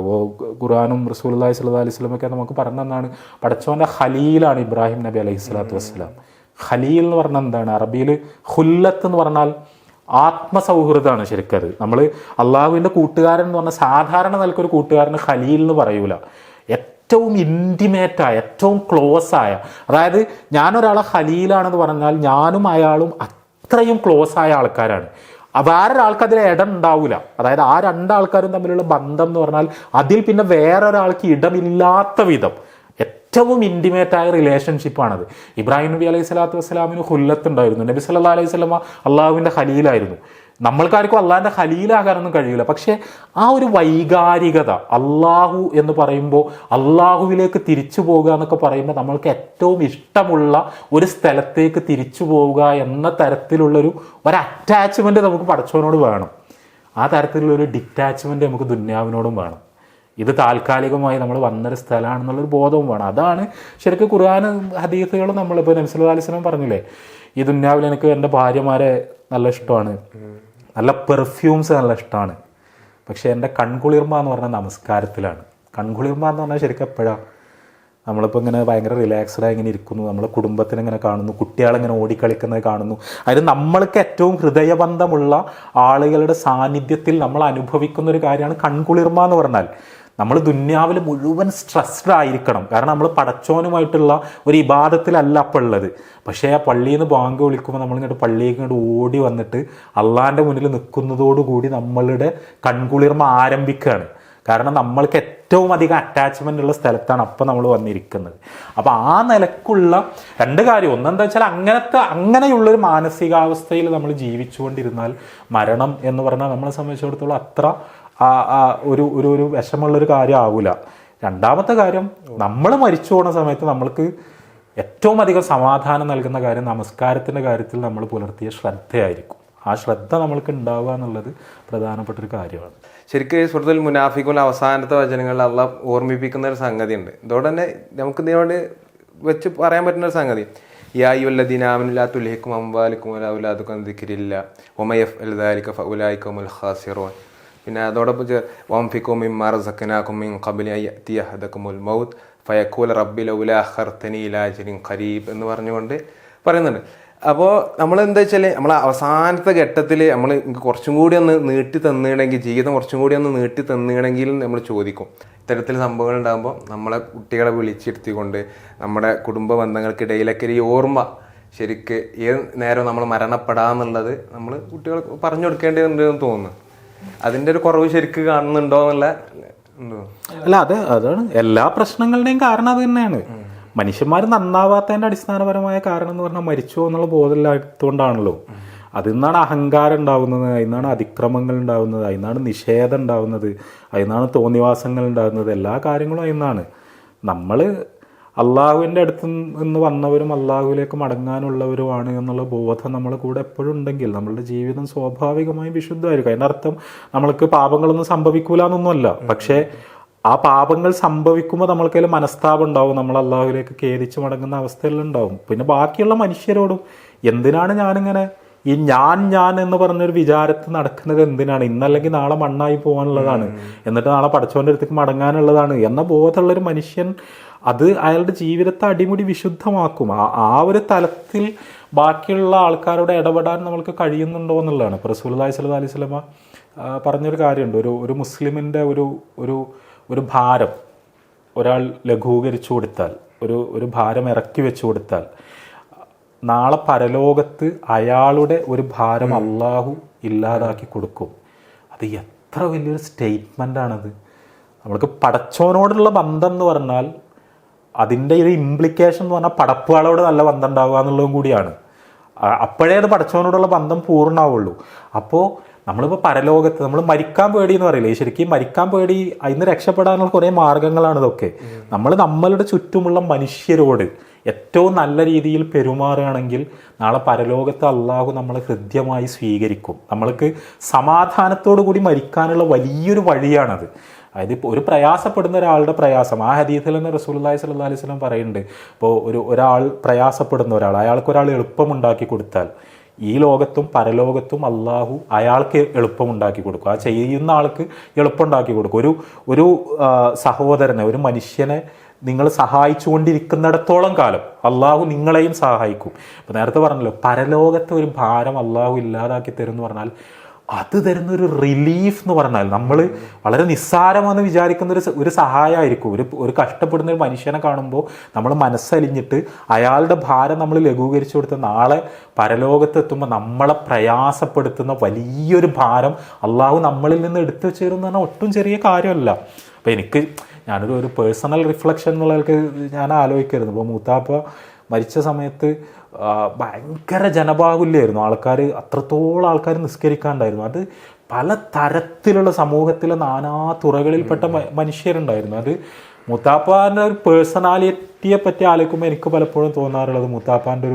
ഖുർആനും റസൂലുള്ളാഹി സ്വല്ലല്ലാഹു അലൈഹി വസല്ലമൊക്കെ നമുക്ക് പറഞ്ഞതാണ് പടച്ചോൻ്റെ ഖലീലാണ് ഇബ്രാഹിം നബി അലൈഹി സ്വലാത്തു വസ്സലാം. ഖലീൽ എന്ന് പറഞ്ഞാൽ എന്താണ്? അറബിയിൽ ഖുല്ലത്ത് എന്ന് പറഞ്ഞാൽ ആത്മസൗഹൃദമാണ് ശരിക്കത്. നമ്മൾ അള്ളാഹുവിൻ്റെ കൂട്ടുകാരൻ എന്ന് പറഞ്ഞാൽ സാധാരണ നിലക്കൊരു കൂട്ടുകാരന് ഖലീൽ എന്ന് പറയൂല. ഏറ്റവും ഇൻറ്റിമേറ്റായ, ഏറ്റവും ക്ലോസ് ആയ, അതായത് ഞാനൊരാളെ ഖലീലാണെന്ന് പറഞ്ഞാൽ ഞാനും അയാളും അത്രയും ക്ലോസ് ആയ ആൾക്കാരാണ്. വേറൊരാൾക്ക് അതിൽ ഇടം ഉണ്ടാവില്ല. അതായത് ആ 2 ആൾക്കാരും തമ്മിലുള്ള ബന്ധം എന്ന് പറഞ്ഞാൽ അതിൽ പിന്നെ വേറൊരാൾക്ക് ഇടമില്ലാത്ത വിധം ഏറ്റവും ഇൻറ്റിമേറ്റായ റിലേഷൻഷിപ്പാണത്. ഇബ്രാഹിം നബി അലൈഹി സ്വലാത്തു വസ്സലാമിന് ഖുല്ലത്ത് ഉണ്ടായിരുന്നു. നബി സല്ലല്ലാഹു അലൈഹി വസല്ലമ അള്ളാഹുവിൻ്റെ ഖലീലായിരുന്നു. നമ്മൾക്കാർക്കും അള്ളാഹിൻ്റെ ഖലീലാകാനൊന്നും കഴിയില്ല. പക്ഷേ ആ ഒരു വൈകാരികത, അള്ളാഹു എന്ന് പറയുമ്പോൾ അള്ളാഹുവിലേക്ക് തിരിച്ചു പോവുക എന്നൊക്കെ പറയുമ്പോൾ നമ്മൾക്ക് ഏറ്റവും ഇഷ്ടമുള്ള ഒരു സ്ഥലത്തേക്ക് തിരിച്ചു പോവുക എന്ന തരത്തിലുള്ളൊരു അറ്റാച്ച്മെൻറ്റ് നമുക്ക് പടച്ചവനോട് വേണം. ആ തരത്തിലുള്ളൊരു ഡിറ്റാച്ച്മെൻറ്റ് നമുക്ക് ദുന്യാവിനോടും വേണം. ഇത് താൽക്കാലികമായി നമ്മൾ വന്നൊരു സ്ഥലമാണെന്നുള്ളൊരു ബോധവും വേണം. അതാണ് ശരിക്കും ഖുർആൻ ഹദീസുകൾ നമ്മളിപ്പോൾ നബി സല്ലല്ലാഹു അലൈഹി വസല്ലം പറഞ്ഞില്ലേ, ഈ ദുന്യാവിൽ എനിക്ക് എൻ്റെ ഭാര്യമാരെ നല്ല ഇഷ്ടമാണ്, നല്ല പെർഫ്യൂംസ് നല്ല ഇഷ്ടമാണ്, പക്ഷേ എൻ്റെ കൺകുളിർമ എന്ന് പറഞ്ഞാൽ നമസ്കാരത്തിലാണ്. കൺകുളിർമ എന്ന് പറഞ്ഞാൽ ശരിക്കും എപ്പോഴാണ്? നമ്മളിപ്പോൾ ഇങ്ങനെ ഭയങ്കര റിലാക്സ്ഡായി ഇങ്ങനെ ഇരിക്കുന്നു, നമ്മളെ കുടുംബത്തിനെ ഇങ്ങനെ കാണുന്നു, കുട്ടികളിങ്ങനെ ഓടിക്കളിക്കുന്നത് കാണുന്നു. അതായത് നമ്മൾക്ക് ഏറ്റവും ഹൃദയബന്ധമുള്ള ആളുകളുടെ സാന്നിധ്യത്തിൽ നമ്മൾ അനുഭവിക്കുന്ന ഒരു കാര്യമാണ് കൺകുളിർമ എന്ന് പറഞ്ഞാൽ. നമ്മൾ ദുന്യാവിൽ മുഴുവൻ സ്ട്രെസ്ഡ് ആയിരിക്കണം. കാരണം നമ്മൾ പടച്ചോനുമായിട്ടുള്ള ഒരു ഇബാദത്തിലല്ല അപ്പോൾ ഉള്ളത്. പക്ഷേ ആ പള്ളിയിൽ നിന്ന് ബാങ്ക് വിളിക്കുമ്പോൾ നമ്മളിങ്ങോട്ട് പള്ളിയിലേക്ക് ഇങ്ങോട്ട് ഓടി വന്നിട്ട് അള്ളാഹിൻ്റെ മുന്നിൽ നിൽക്കുന്നതോടുകൂടി നമ്മളുടെ കൺകുളിർമ ആരംഭിക്കുകയാണ്. കാരണം നമ്മൾക്ക് ഏറ്റവും അധികം അറ്റാച്ച്മെൻ്റ് ഉള്ള സ്ഥലത്താണ് അപ്പോൾ നമ്മൾ വന്നിരിക്കുന്നത്. അപ്പോൾ ആ നിലക്കുള്ള 2 കാര്യം. ഒന്നെന്താ വെച്ചാൽ അങ്ങനെയുള്ളൊരു മാനസികാവസ്ഥയിൽ നമ്മൾ ജീവിച്ചുകൊണ്ടിരുന്നാൽ മരണം എന്ന് പറഞ്ഞാൽ നമ്മളെ സംബന്ധിച്ചിടത്തോളം അത്ര ഒരു വിഷമുള്ളൊരു കാര്യം ആവില്ല. രണ്ടാമത്തെ കാര്യം, നമ്മൾ മരിച്ചു പോകുന്ന സമയത്ത് നമ്മൾക്ക് ഏറ്റവും അധികം സമാധാനം നൽകുന്ന കാര്യം നമസ്കാരത്തിൻ്റെ കാര്യത്തിൽ നമ്മൾ പുലർത്തിയ ശ്രദ്ധയായിരിക്കും. ആ ശ്രദ്ധ നമ്മൾക്ക് ഉണ്ടാവുക എന്നുള്ളത് പ്രധാനപ്പെട്ട ഒരു കാര്യമാണ്. ശരിക്കും സൂറത്തുൽ മുനാഫിഖുൻ അവസാനത്തെ വചനങ്ങളിൽ അള്ളാഹ് ഓർമ്മിപ്പിക്കുന്ന ഒരു സംഗതി ഉണ്ട്. ഇതോടെ തന്നെ നമുക്ക് ഇതിനോട് വെച്ച് പറയാൻ പറ്റുന്ന ഒരു സംഗതി, യാ അയ്യുഹല്ലദീന ആമനൂ ലാ തുൽഹിക്കും അംവാലുക്കും വലാ ഔലാദുക്കും അൻ ദിക്രില്ലാഹ് വമൻ യഫ്അൽ ദാലിക ഫഉലൈക ഹുമുൽ ഖാസിറൂൻ. പിന്നെ അതോടൊപ്പം വൻഫിഖൂ മിമ്മാ റസഖ്നാകും മിൻ ഖബ്ലി അൻ യഅതിയ അഹദകുമുൽ മൗത്ത് ഫയഖൂല റബ്ബി ലൗലാ അഖർതനി ഇലാ അജലിൻ ഖരീബ് എന്ന് പറഞ്ഞുകൊണ്ട് പറയുന്നുണ്ട്. അപ്പോൾ നമ്മൾ എന്താ വെച്ചാൽ നമ്മൾ അവസാനത്തെ ഘട്ടത്തിൽ നമ്മൾ കുറച്ചും കൂടി ഒന്ന് നീട്ടി തന്നിടണമെങ്കിൽ, ജീവിതം കുറച്ചും കൂടി ഒന്ന് നീട്ടി തന്നിടണമെങ്കിൽ നമ്മൾ ചോദിക്കും. ഇത്തരത്തിൽ സംഭവങ്ങൾ ഉണ്ടാകുമ്പോൾ നമ്മളെ കുട്ടികളെ വിളിച്ചിരുത്തിക്കൊണ്ട് നമ്മുടെ കുടുംബ ബന്ധങ്ങൾക്കിടയിലൊക്കെ ഒരു ഓർമ്മ ശരിക്ക് ഏത് നേരം നമ്മൾ മരണപ്പെടാന്നുള്ളത് നമ്മൾ കുട്ടികൾ പറഞ്ഞു കൊടുക്കേണ്ടതുണ്ടെന്ന് തോന്നുന്നു. അതിൻ്റെ ഒരു കുറവ് ശരിക്ക് കാണുന്നുണ്ടോ എന്നുള്ള ഉണ്ടോ? അല്ല, അതാണ് എല്ലാ പ്രശ്നങ്ങളുടെയും കാരണം അത് തന്നെയാണ്. മനുഷ്യന്മാർ നന്നാവാത്തതിൻ്റെ അടിസ്ഥാനപരമായ കാരണം എന്ന് പറഞ്ഞാൽ മരിച്ചു എന്നുള്ള ബോധമില്ലാത്തതുകൊണ്ടാണല്ലോ. അതിൽ നിന്നാണ് അഹങ്കാരം ഉണ്ടാകുന്നത്, അതിൽ നിന്നാണ് അതിക്രമങ്ങൾ ഉണ്ടാകുന്നത്, അതിൽ നിന്നാണ് നിഷേധം ഉണ്ടാകുന്നത്, അതിൽ നിന്നാണ് തോന്നിവാസങ്ങൾ ഉണ്ടാകുന്നത്. എല്ലാ കാര്യങ്ങളും അതിൽ നിന്നാണ്. നമ്മൾ അള്ളാഹുവിൻ്റെ അടുത്ത് നിന്ന് വന്നവരും അള്ളാഹുവിലേക്ക് മടങ്ങാനുള്ളവരുമാണ് എന്നുള്ള ബോധം നമ്മളെ കൂടെ എപ്പോഴും ഉണ്ടെങ്കിൽ നമ്മളുടെ ജീവിതം സ്വാഭാവികമായും വിശുദ്ധമായിരിക്കും. അതിൻ്റെ അർത്ഥം നമ്മൾക്ക് പാപങ്ങളൊന്നും സംഭവിക്കൂല എന്നൊന്നുമല്ല. പക്ഷേ ആ പാപങ്ങൾ സംഭവിക്കുമ്പോൾ നമ്മൾക്കതിൽ മനസ്താപം ഉണ്ടാവും, നമ്മൾ അള്ളാഹുവിലേക്ക് ഖേദിച്ച് മടങ്ങുന്ന അവസ്ഥയിലുണ്ടാവും. പിന്നെ ബാക്കിയുള്ള മനുഷ്യരോടും എന്തിനാണ് ഞാനിങ്ങനെ ഈ ഞാൻ എന്ന് പറഞ്ഞൊരു വിചാരത്തിൽ നടക്കുന്നത് എന്തിനാണ്? ഇന്നല്ലെങ്കിൽ നാളെ മണ്ണായി പോകാനുള്ളതാണ്, എന്നിട്ട് നാളെ പടച്ചവൻ്റെ അടുത്തേക്ക് മടങ്ങാനുള്ളതാണ് എന്ന ബോധമുള്ളൊരു മനുഷ്യൻ അത് അയാളുടെ ജീവിതത്തെ അടിമുടി വിശുദ്ധമാക്കും. ആ ഒരു തലത്തിൽ ബാക്കിയുള്ള ആൾക്കാരോട് ഇടപെടാൻ നമ്മൾക്ക് കഴിയുന്നുണ്ടോ എന്നുള്ളതാണ്. ഇപ്പോൾ റസൂലുള്ളാഹി സ്വല്ലല്ലാഹു അലൈഹി വസല്ലമ പറഞ്ഞൊരു കാര്യമുണ്ട്. ഒരു മുസ്ലിമിൻ്റെ ഒരു ഭാരം ഒരാൾ ലഘൂകരിച്ചു കൊടുത്താൽ, ഒരു ഭാരം ഇറക്കി വെച്ചു കൊടുത്താൽ, നാളെ പരലോകത്ത് അയാളുടെ ഒരു ഭാരം അള്ളാഹു ഇല്ലാതാക്കി കൊടുക്കും. അത് എത്ര വലിയൊരു സ്റ്റേറ്റ്മെൻ്റാണത്. നമ്മൾക്ക് പടച്ചോനോടുള്ള ബന്ധം എന്ന് പറഞ്ഞാൽ അതിൻ്റെ ഒരു ഇംപ്ലിക്കേഷൻ എന്ന് പറഞ്ഞാൽ പടപ്പുകളോട് നല്ല ബന്ധം ഉണ്ടാവുക എന്നുള്ളതും കൂടിയാണ്. അപ്പോഴേ അത് പടച്ചവനോടുള്ള ബന്ധം പൂർണ്ണമാവുള്ളൂ. അപ്പോൾ നമ്മളിപ്പോൾ പരലോകത്ത് നമ്മൾ മരിക്കാൻ പേടി എന്ന് പറയില്ലേ, ശരിക്കും മരിക്കാൻ പേടി, അതിന് രക്ഷപ്പെടാനുള്ള കുറേ മാർഗങ്ങളാണ് ഇതൊക്കെ. നമ്മളുടെ ചുറ്റുമുള്ള മനുഷ്യരോട് ഏറ്റവും നല്ല രീതിയിൽ പെരുമാറുകയാണെങ്കിൽ നാളെ പരലോകത്ത് അള്ളാഹു നമ്മളെ ഹൃദ്യമായി സ്വീകരിക്കും. നമ്മൾക്ക് സമാധാനത്തോടു കൂടി മരിക്കാനുള്ള വലിയൊരു വഴിയാണത്. അതായത് ഇപ്പോൾ ഒരു പ്രയാസപ്പെടുന്ന ഒരാളുടെ പ്രയാസം, ആ ഹദീസിൽ തന്നെ റസൂലുള്ളാഹി സ്വല്ലല്ലാഹു അലൈഹി വസല്ലം പറയുന്നുണ്ട്, ഇപ്പോൾ ഒരാൾ പ്രയാസപ്പെടുന്ന അയാൾക്കൊരാൾ എളുപ്പമുണ്ടാക്കി കൊടുത്താൽ ഈ ലോകത്തും പരലോകത്തും അള്ളാഹു അയാൾക്ക് എളുപ്പമുണ്ടാക്കി കൊടുക്കും. ആ ചെയ്യുന്ന ആൾക്ക് എളുപ്പമുണ്ടാക്കി കൊടുക്കും. ഒരു സഹോദരനെ, ഒരു മനുഷ്യനെ നിങ്ങൾ സഹായിച്ചുകൊണ്ടിരിക്കുന്നിടത്തോളം കാലം അള്ളാഹു നിങ്ങളെയും സഹായിക്കും. ഇപ്പോൾ നേരത്തെ പറഞ്ഞല്ലോ, പരലോകത്തെ ഒരു ഭാരം അള്ളാഹു ഇല്ലാതാക്കി തരും എന്ന് പറഞ്ഞാൽ അത് തരുന്നൊരു റിലീഫ് എന്ന് പറഞ്ഞാൽ നമ്മൾ വളരെ നിസ്സാരമെന്ന് വിചാരിക്കുന്ന ഒരു സഹായമായിരിക്കും. ഒരു കഷ്ടപ്പെടുന്ന ഒരു മനുഷ്യനെ കാണുമ്പോൾ നമ്മൾ മനസ്സലിഞ്ഞിട്ട് അയാളുടെ ഭാരം നമ്മൾ ലഘൂകരിച്ചു കൊടുത്ത് നാളെ പരലോകത്തെത്തുമ്പോൾ നമ്മളെ പ്രയാസപ്പെടുത്തുന്ന വലിയൊരു ഭാരം അള്ളാഹു നമ്മളിൽ നിന്ന് എടുത്തു വെച്ചേരുമെന്ന് പറഞ്ഞാൽ ഒട്ടും ചെറിയ കാര്യമല്ല. അപ്പോൾ ഞാനൊരു പേഴ്സണൽ റിഫ്ലക്ഷൻ എന്നുള്ളവർക്ക് ഞാൻ ആലോചിക്കരുത്. ഇപ്പോൾ മൂത്താപ്പ മരിച്ച സമയത്ത് ഭയങ്കര ജനബാഹുല്യമായിരുന്നു. അത്രത്തോളം ആൾക്കാർ നിസ്കരിക്കാണ്ടായിരുന്നു. അത് പല തരത്തിലുള്ള സമൂഹത്തിലെ നാനാ തുറകളിൽപ്പെട്ട മനുഷ്യരുണ്ടായിരുന്നു. അത് മുത്താപ്പാൻ്റെ ഒരു പേഴ്സണാലിറ്റിയെ പറ്റി ആലോചിക്കുമ്പോൾ എനിക്ക് പലപ്പോഴും തോന്നാറുള്ളത് മുത്താപ്പാൻ്റെ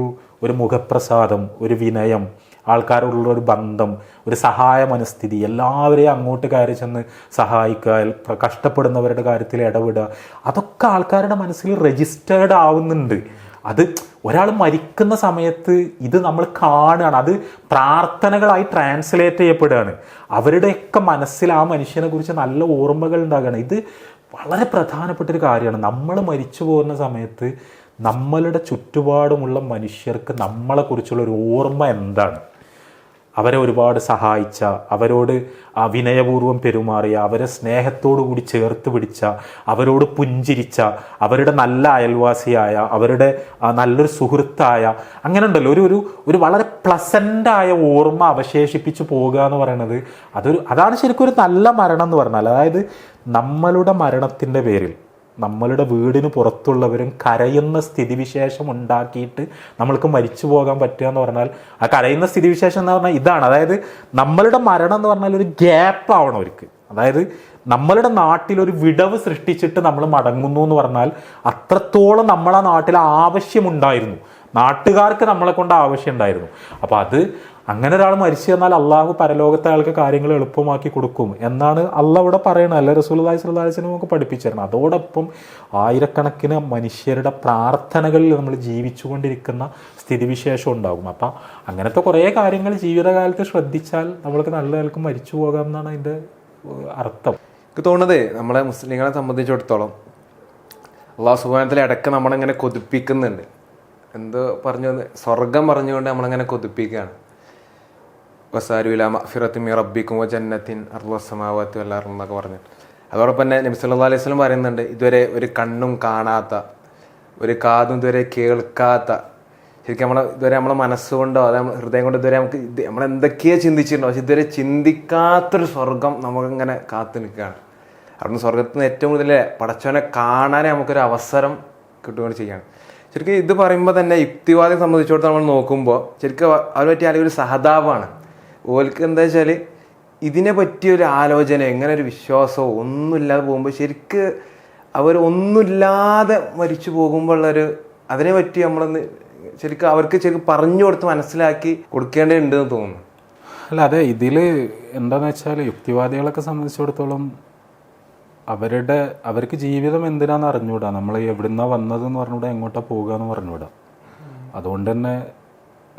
ഒരു മുഖപ്രസാദം, ഒരു വിനയം, ആൾക്കാരോടുള്ള ഒരു ബന്ധം, ഒരു സഹായ മനസ്ഥിതി, എല്ലാവരെയും അങ്ങോട്ട് കയറി ചെന്ന് സഹായിക്കുക, കഷ്ടപ്പെടുന്നവരുടെ കാര്യത്തിൽ ഇടപെടുക, അതൊക്കെ ആൾക്കാരുടെ മനസ്സിൽ രജിസ്റ്റേർഡ് ആവുന്നുണ്ട്. അത് ഒരാൾ മരിക്കുന്ന സമയത്ത് ഇത് നമ്മൾ കാണുകയാണ്, അത് പ്രാർത്ഥനകളായി ട്രാൻസ്ലേറ്റ് ചെയ്യപ്പെടുകയാണ്. അവരുടെയൊക്കെ മനസ്സിൽ ആ മനുഷ്യനെ കുറിച്ച് നല്ല ഓർമ്മകൾ ഉണ്ടാകുകയാണ്. ഇത് വളരെ പ്രധാനപ്പെട്ടൊരു കാര്യമാണ്. നമ്മൾ മരിച്ചു പോകുന്ന സമയത്ത് നമ്മളുടെ ചുറ്റുപാടുമുള്ള മനുഷ്യർക്ക് നമ്മളെക്കുറിച്ചുള്ള ഒരു ഓർമ്മ എന്താണ്? അവരെ ഒരുപാട് സഹായിച്ച, അവരോട് വിനയപൂർവ്വം പെരുമാറിയ, അവരെ സ്നേഹത്തോടു കൂടി ചേർത്ത് പിടിച്ച, അവരോട് പുഞ്ചിരിച്ച, അവരുടെ നല്ല അയൽവാസിയായ, അവരുടെ നല്ലൊരു സുഹൃത്തായ, അങ്ങനെ ഉണ്ടല്ലോ ഒരു വളരെ പ്ലസൻ്റായ ഓർമ്മ അവശേഷിപ്പിച്ച് പോകുക എന്ന് പറയുന്നത് അതാണ് ശരിക്കും ഒരു നല്ല മരണം എന്ന് പറഞ്ഞാൽ. അതായത് നമ്മളുടെ മരണത്തിൻ്റെ പേരിൽ നമ്മളുടെ വീടിന് പുറത്തുള്ളവരും കരയുന്ന സ്ഥിതിവിശേഷം ഉണ്ടാക്കിയിട്ട് നമ്മൾക്ക് മരിച്ചു പോകാൻ പറ്റുക എന്ന് പറഞ്ഞാൽ, ആ കരയുന്ന സ്ഥിതിവിശേഷം എന്ന് പറഞ്ഞാൽ ഇതാണ്. അതായത് നമ്മളുടെ മരണം എന്ന് പറഞ്ഞാൽ ഒരു ഗ്യാപ്പ് ആവണം അവർക്ക്. അതായത് നമ്മളുടെ നാട്ടിലൊരു വിടവ് സൃഷ്ടിച്ചിട്ട് നമ്മൾ മടങ്ങുന്നു എന്ന് പറഞ്ഞാൽ അത്രത്തോളം നമ്മളെ നാട്ടിൽ ആവശ്യമുണ്ടായിരുന്നു, നാട്ടുകാർക്ക് നമ്മളെ കൊണ്ട് ആവശ്യം ഉണ്ടായിരുന്നു. അപ്പോൾ അത് അങ്ങനെ ഒരാൾ മരിച്ചു എന്നാൽ അള്ളാഹു പരലോകത്തെ ആൾക്ക് കാര്യങ്ങൾ എളുപ്പമാക്കി കൊടുക്കും എന്നാണ് അള്ളാഹ് ഇവിടെ പറയുന്നത്. അല്ല റസൂലുള്ളാഹി സ്വല്ലല്ലാഹു അലൈഹി വസല്ലം നമുക്ക് പഠിപ്പിച്ചു തരണം. അതോടൊപ്പം ആയിരക്കണക്കിന് മനുഷ്യരുടെ പ്രാർത്ഥനകളിൽ നമ്മൾ ജീവിച്ചുകൊണ്ടിരിക്കുന്ന സ്ഥിതിവിശേഷം ഉണ്ടാകും. അപ്പം അങ്ങനത്തെ കുറേ കാര്യങ്ങൾ ജീവിതകാലത്ത് ശ്രദ്ധിച്ചാൽ നമ്മൾക്ക് നല്ല നിലക്ക് മരിച്ചു പോകാം എന്നാണ് അതിൻ്റെ അർത്ഥം. എനിക്ക് തോന്നുന്നത് നമ്മളെ മുസ്ലിങ്ങളെ സംബന്ധിച്ചിടത്തോളം അള്ളാഹു സുബ്ഹാനഹു വ തആല ഇടയ്ക്ക് നമ്മളിങ്ങനെ കൊതിപ്പിക്കുന്നുണ്ട്. എന്തോ പറഞ്ഞു, സ്വർഗം പറഞ്ഞുകൊണ്ട് നമ്മളിങ്ങനെ കൊതിപ്പിക്കുകയാണ്. വസാരുല മഗ്ഫിറത്തിൻ മിർ റബ്ബിക്കും വജന്നത്തിൻ അർളുസ് സമാവാതി വൽ അർള് എന്നൊക്കെ പറഞ്ഞു. അതോടൊപ്പം തന്നെ നബി സല്ലല്ലാഹു അലൈഹി വസല്ലം പറയുന്നുണ്ട്, ഇതുവരെ ഒരു കണ്ണും കാണാത്ത, ഒരു കാതും ഇതുവരെ കേൾക്കാത്ത, ശരിക്കും ഇതുവരെ നമ്മളെ മനസ്സുകൊണ്ടോ അതെ ഹൃദയം കൊണ്ടോ ഇതുവരെ നമ്മളെന്തൊക്കെയോ ചിന്തിച്ചിട്ടുണ്ടോ, പക്ഷെ ഇതുവരെ ചിന്തിക്കാത്തൊരു സ്വർഗം നമുക്കിങ്ങനെ കാത്തു നിൽക്കുകയാണ്. അവിടുന്ന് സ്വർഗത്തിൽ നിന്ന് ഏറ്റവും കൂടുതൽ പടച്ചവനെ കാണാനേ നമുക്കൊരു അവസരം കിട്ടുകയാണ് ചെയ്യാണ്. ശരിക്കും ഇത് പറയുമ്പോൾ തന്നെ യുക്തിവാദിയെ സംബന്ധിച്ചിടത്തോളം നമ്മൾ നോക്കുമ്പോൾ ശരിക്കും അവരെ പറ്റിയ അല്ലെങ്കിൽ ഒരു സഹതാപമാണ്. ഓൽക്ക് എന്താ വെച്ചാൽ ഇതിനെ പറ്റിയൊരു ആലോചന, എങ്ങനെ ഒരു വിശ്വാസമോ ഒന്നുമില്ലാതെ പോകുമ്പോൾ ശരിക്ക് അവർ ഒന്നുമില്ലാതെ മരിച്ചു പോകുമ്പോൾ ഉള്ളൊരു അതിനെ പറ്റി നമ്മളൊന്ന് ശരിക്കും അവർക്ക് ശരിക്കും പറഞ്ഞു കൊടുത്ത് മനസ്സിലാക്കി കൊടുക്കേണ്ടതുണ്ടെന്ന് തോന്നുന്നു. അല്ല, അതെ, ഇതിൽ എന്താണെന്ന് വെച്ചാൽ യുക്തിവാദികളൊക്കെ സംബന്ധിച്ചിടത്തോളം അവർക്ക് ജീവിതം എന്തിനാന്ന് അറിഞ്ഞുകൂടാ, നമ്മൾ എവിടുന്നാ വന്നതെന്ന് പറഞ്ഞുകൂടാ, എങ്ങോട്ടാണ് പോകുക എന്ന് പറഞ്ഞുകൂടാ. അതുകൊണ്ട് തന്നെ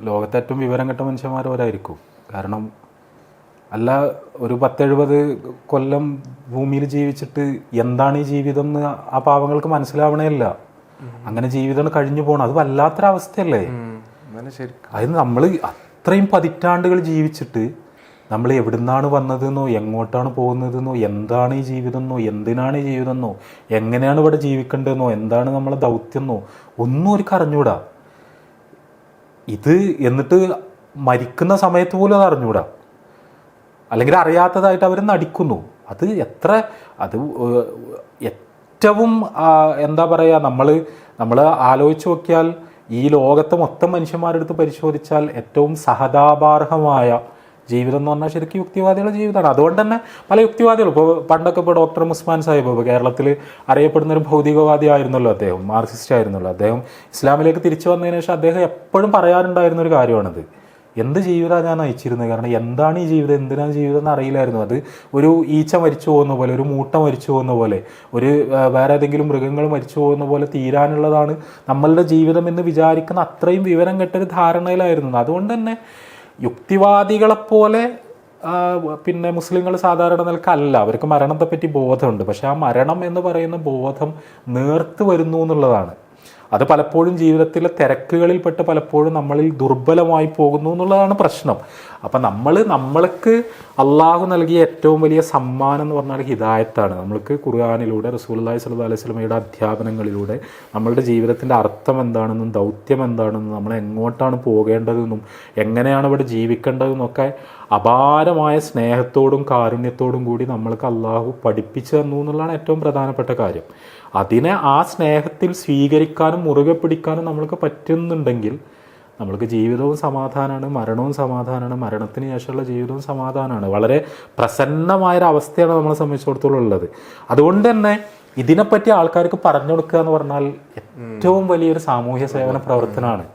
ലോകത്തെ ഏറ്റവും വിവരം കെട്ട മനുഷ്യന്മാർ അവരായിരിക്കും. കാരണം അല്ല, ഒരു 10-70 കൊല്ലം ഭൂമിയിൽ ജീവിച്ചിട്ട് എന്താണ് ഈ ജീവിതം എന്ന് ആ പാവങ്ങൾക്ക് മനസ്സിലാവണേ ഇല്ല. അങ്ങനെ ജീവിതം കഴിഞ്ഞു പോകണം, അത് വല്ലാത്തൊരവസ്ഥയല്ലേ. അത് നമ്മൾ അത്രയും പതിറ്റാണ്ടുകൾ ജീവിച്ചിട്ട് നമ്മൾ എവിടുന്നാണ് വന്നതെന്നോ എങ്ങോട്ടാണ് പോകുന്നതെന്നോ എന്താണ് ഈ ജീവിതം എന്നോ എന്തിനാണ് ഈ ജീവിതം എന്നോ എങ്ങനെയാണ് ഇവിടെ ജീവിക്കേണ്ടതെന്നോ എന്താണ് നമ്മളെ ദൗത്യമെന്നോ ഒന്നും അവർക്ക് അറിഞ്ഞൂടാ. ഇത് എന്നിട്ട് മരിക്കുന്ന സമയത്ത് പോലും അത് അറിഞ്ഞൂടാ, അല്ലെങ്കിൽ അറിയാത്തതായിട്ട് അവർ നടിക്കുന്നു. അത് ഏറ്റവും എന്താ പറയുക, നമ്മൾ ആലോചിച്ച് നോക്കിയാൽ ഈ ലോകത്തെ മൊത്തം മനുഷ്യന്മാരുടെ അടുത്ത് പരിശോധിച്ചാൽ ഏറ്റവും സഹതാപാർഹമായ ജീവിതം എന്ന് പറഞ്ഞാൽ ശരിക്കും യുക്തിവാദികളുടെ ജീവിതമാണ്. അതുകൊണ്ട് തന്നെ പല യുക്തിവാദികളും പണ്ടൊക്കെ ഡോക്ടർ ഉസ്മാൻ സാഹിബ് കേരളത്തിൽ അറിയപ്പെടുന്ന ഒരു ഭൗതികവാദി ആയിരുന്നല്ലോ, അദ്ദേഹം മാർക്സിസ്റ്റ് ആയിരുന്നല്ലോ. അദ്ദേഹം ഇസ്ലാമിലേക്ക് തിരിച്ചു വന്നതിന് ശേഷം അദ്ദേഹം എപ്പോഴും പറയാറുണ്ടായിരുന്ന ഒരു കാര്യമാണത്, എന്ത് ജീവിതമാണ് ഞാൻ നയിച്ചിരുന്നത്, കാരണം എന്താണ് ഈ ജീവിതം, എന്തിനാണ് ജീവിതം എന്ന് അറിയില്ലായിരുന്നു. അത് ഒരു ഈച്ച മരിച്ചു പോകുന്ന പോലെ, ഒരു മൂട്ട മരിച്ചു പോകുന്ന പോലെ, ഒരു വേറെ ഏതെങ്കിലും മൃഗങ്ങൾ മരിച്ചു പോകുന്ന പോലെ തീരാനുള്ളതാണ് നമ്മളുടെ ജീവിതം എന്ന് വിചാരിക്കുന്ന അത്രയും വിവരം കെട്ടൊരു ധാരണയിലായിരുന്നു. അതുകൊണ്ട് തന്നെ യുക്തിവാദികളെപ്പോലെ പിന്നെ മുസ്ലിങ്ങൾ സാധാരണ നിലക്കല്ല, അവർക്ക് മരണത്തെപ്പറ്റി ബോധമുണ്ട്. പക്ഷെ ആ മരണം എന്ന് പറയുന്ന ബോധം നേർത്ത് വരുന്നു എന്നുള്ളതാണ്. അത് പലപ്പോഴും ജീവിതത്തിലെ തിരക്കുകളിൽപ്പെട്ട് പലപ്പോഴും നമ്മളിൽ ദുർബലമായി പോകുന്നു എന്നുള്ളതാണ് പ്രശ്നം. അപ്പം നമ്മൾക്ക് അള്ളാഹു നൽകിയ ഏറ്റവും വലിയ സമ്മാനം എന്ന് പറഞ്ഞാൽ ഹിദായത്താണ്. നമ്മൾക്ക് ഖുർആനിലൂടെ റസൂലുള്ളാഹി സ്വല്ലല്ലാഹു അലൈഹി വസല്ലമയുടെ അധ്യാപനങ്ങളിലൂടെ നമ്മളുടെ ജീവിതത്തിൻ്റെ അർത്ഥം എന്താണെന്നും ദൗത്യം എന്താണെന്നും നമ്മൾ എങ്ങോട്ടാണ് പോകേണ്ടതെന്നും എങ്ങനെയാണ് ഇവിടെ ജീവിക്കേണ്ടതെന്നൊക്കെ അപാരമായ സ്നേഹത്തോടും കാരുണ്യത്തോടും കൂടി നമ്മൾക്ക് അള്ളാഹു പഠിപ്പിച്ചു തന്നു എന്നുള്ളതാണ് ഏറ്റവും പ്രധാനപ്പെട്ട കാര്യം. അതിനെ ആ സ്നേഹത്തിൽ സ്വീകരിക്കാനും മുറുകെ പിടിക്കാനും നമ്മൾക്ക് പറ്റുന്നുണ്ടെങ്കിൽ നമ്മൾക്ക് ജീവിതവും സമാധാനമാണ്, മരണവും സമാധാനമാണ്, മരണത്തിന് ശേഷമുള്ള ജീവിതവും സമാധാനമാണ്. വളരെ പ്രസന്നമായൊരവസ്ഥയാണ് നമ്മളെ സംബന്ധിച്ചിടത്തോളം ഉള്ളത്. അതുകൊണ്ട് തന്നെ ഇതിനെപ്പറ്റി ആൾക്കാർക്ക് പറഞ്ഞു കൊടുക്കുക എന്ന് പറഞ്ഞാൽ ഏറ്റവും വലിയൊരു സാമൂഹ്യ സേവന പ്രവർത്തനമാണ്.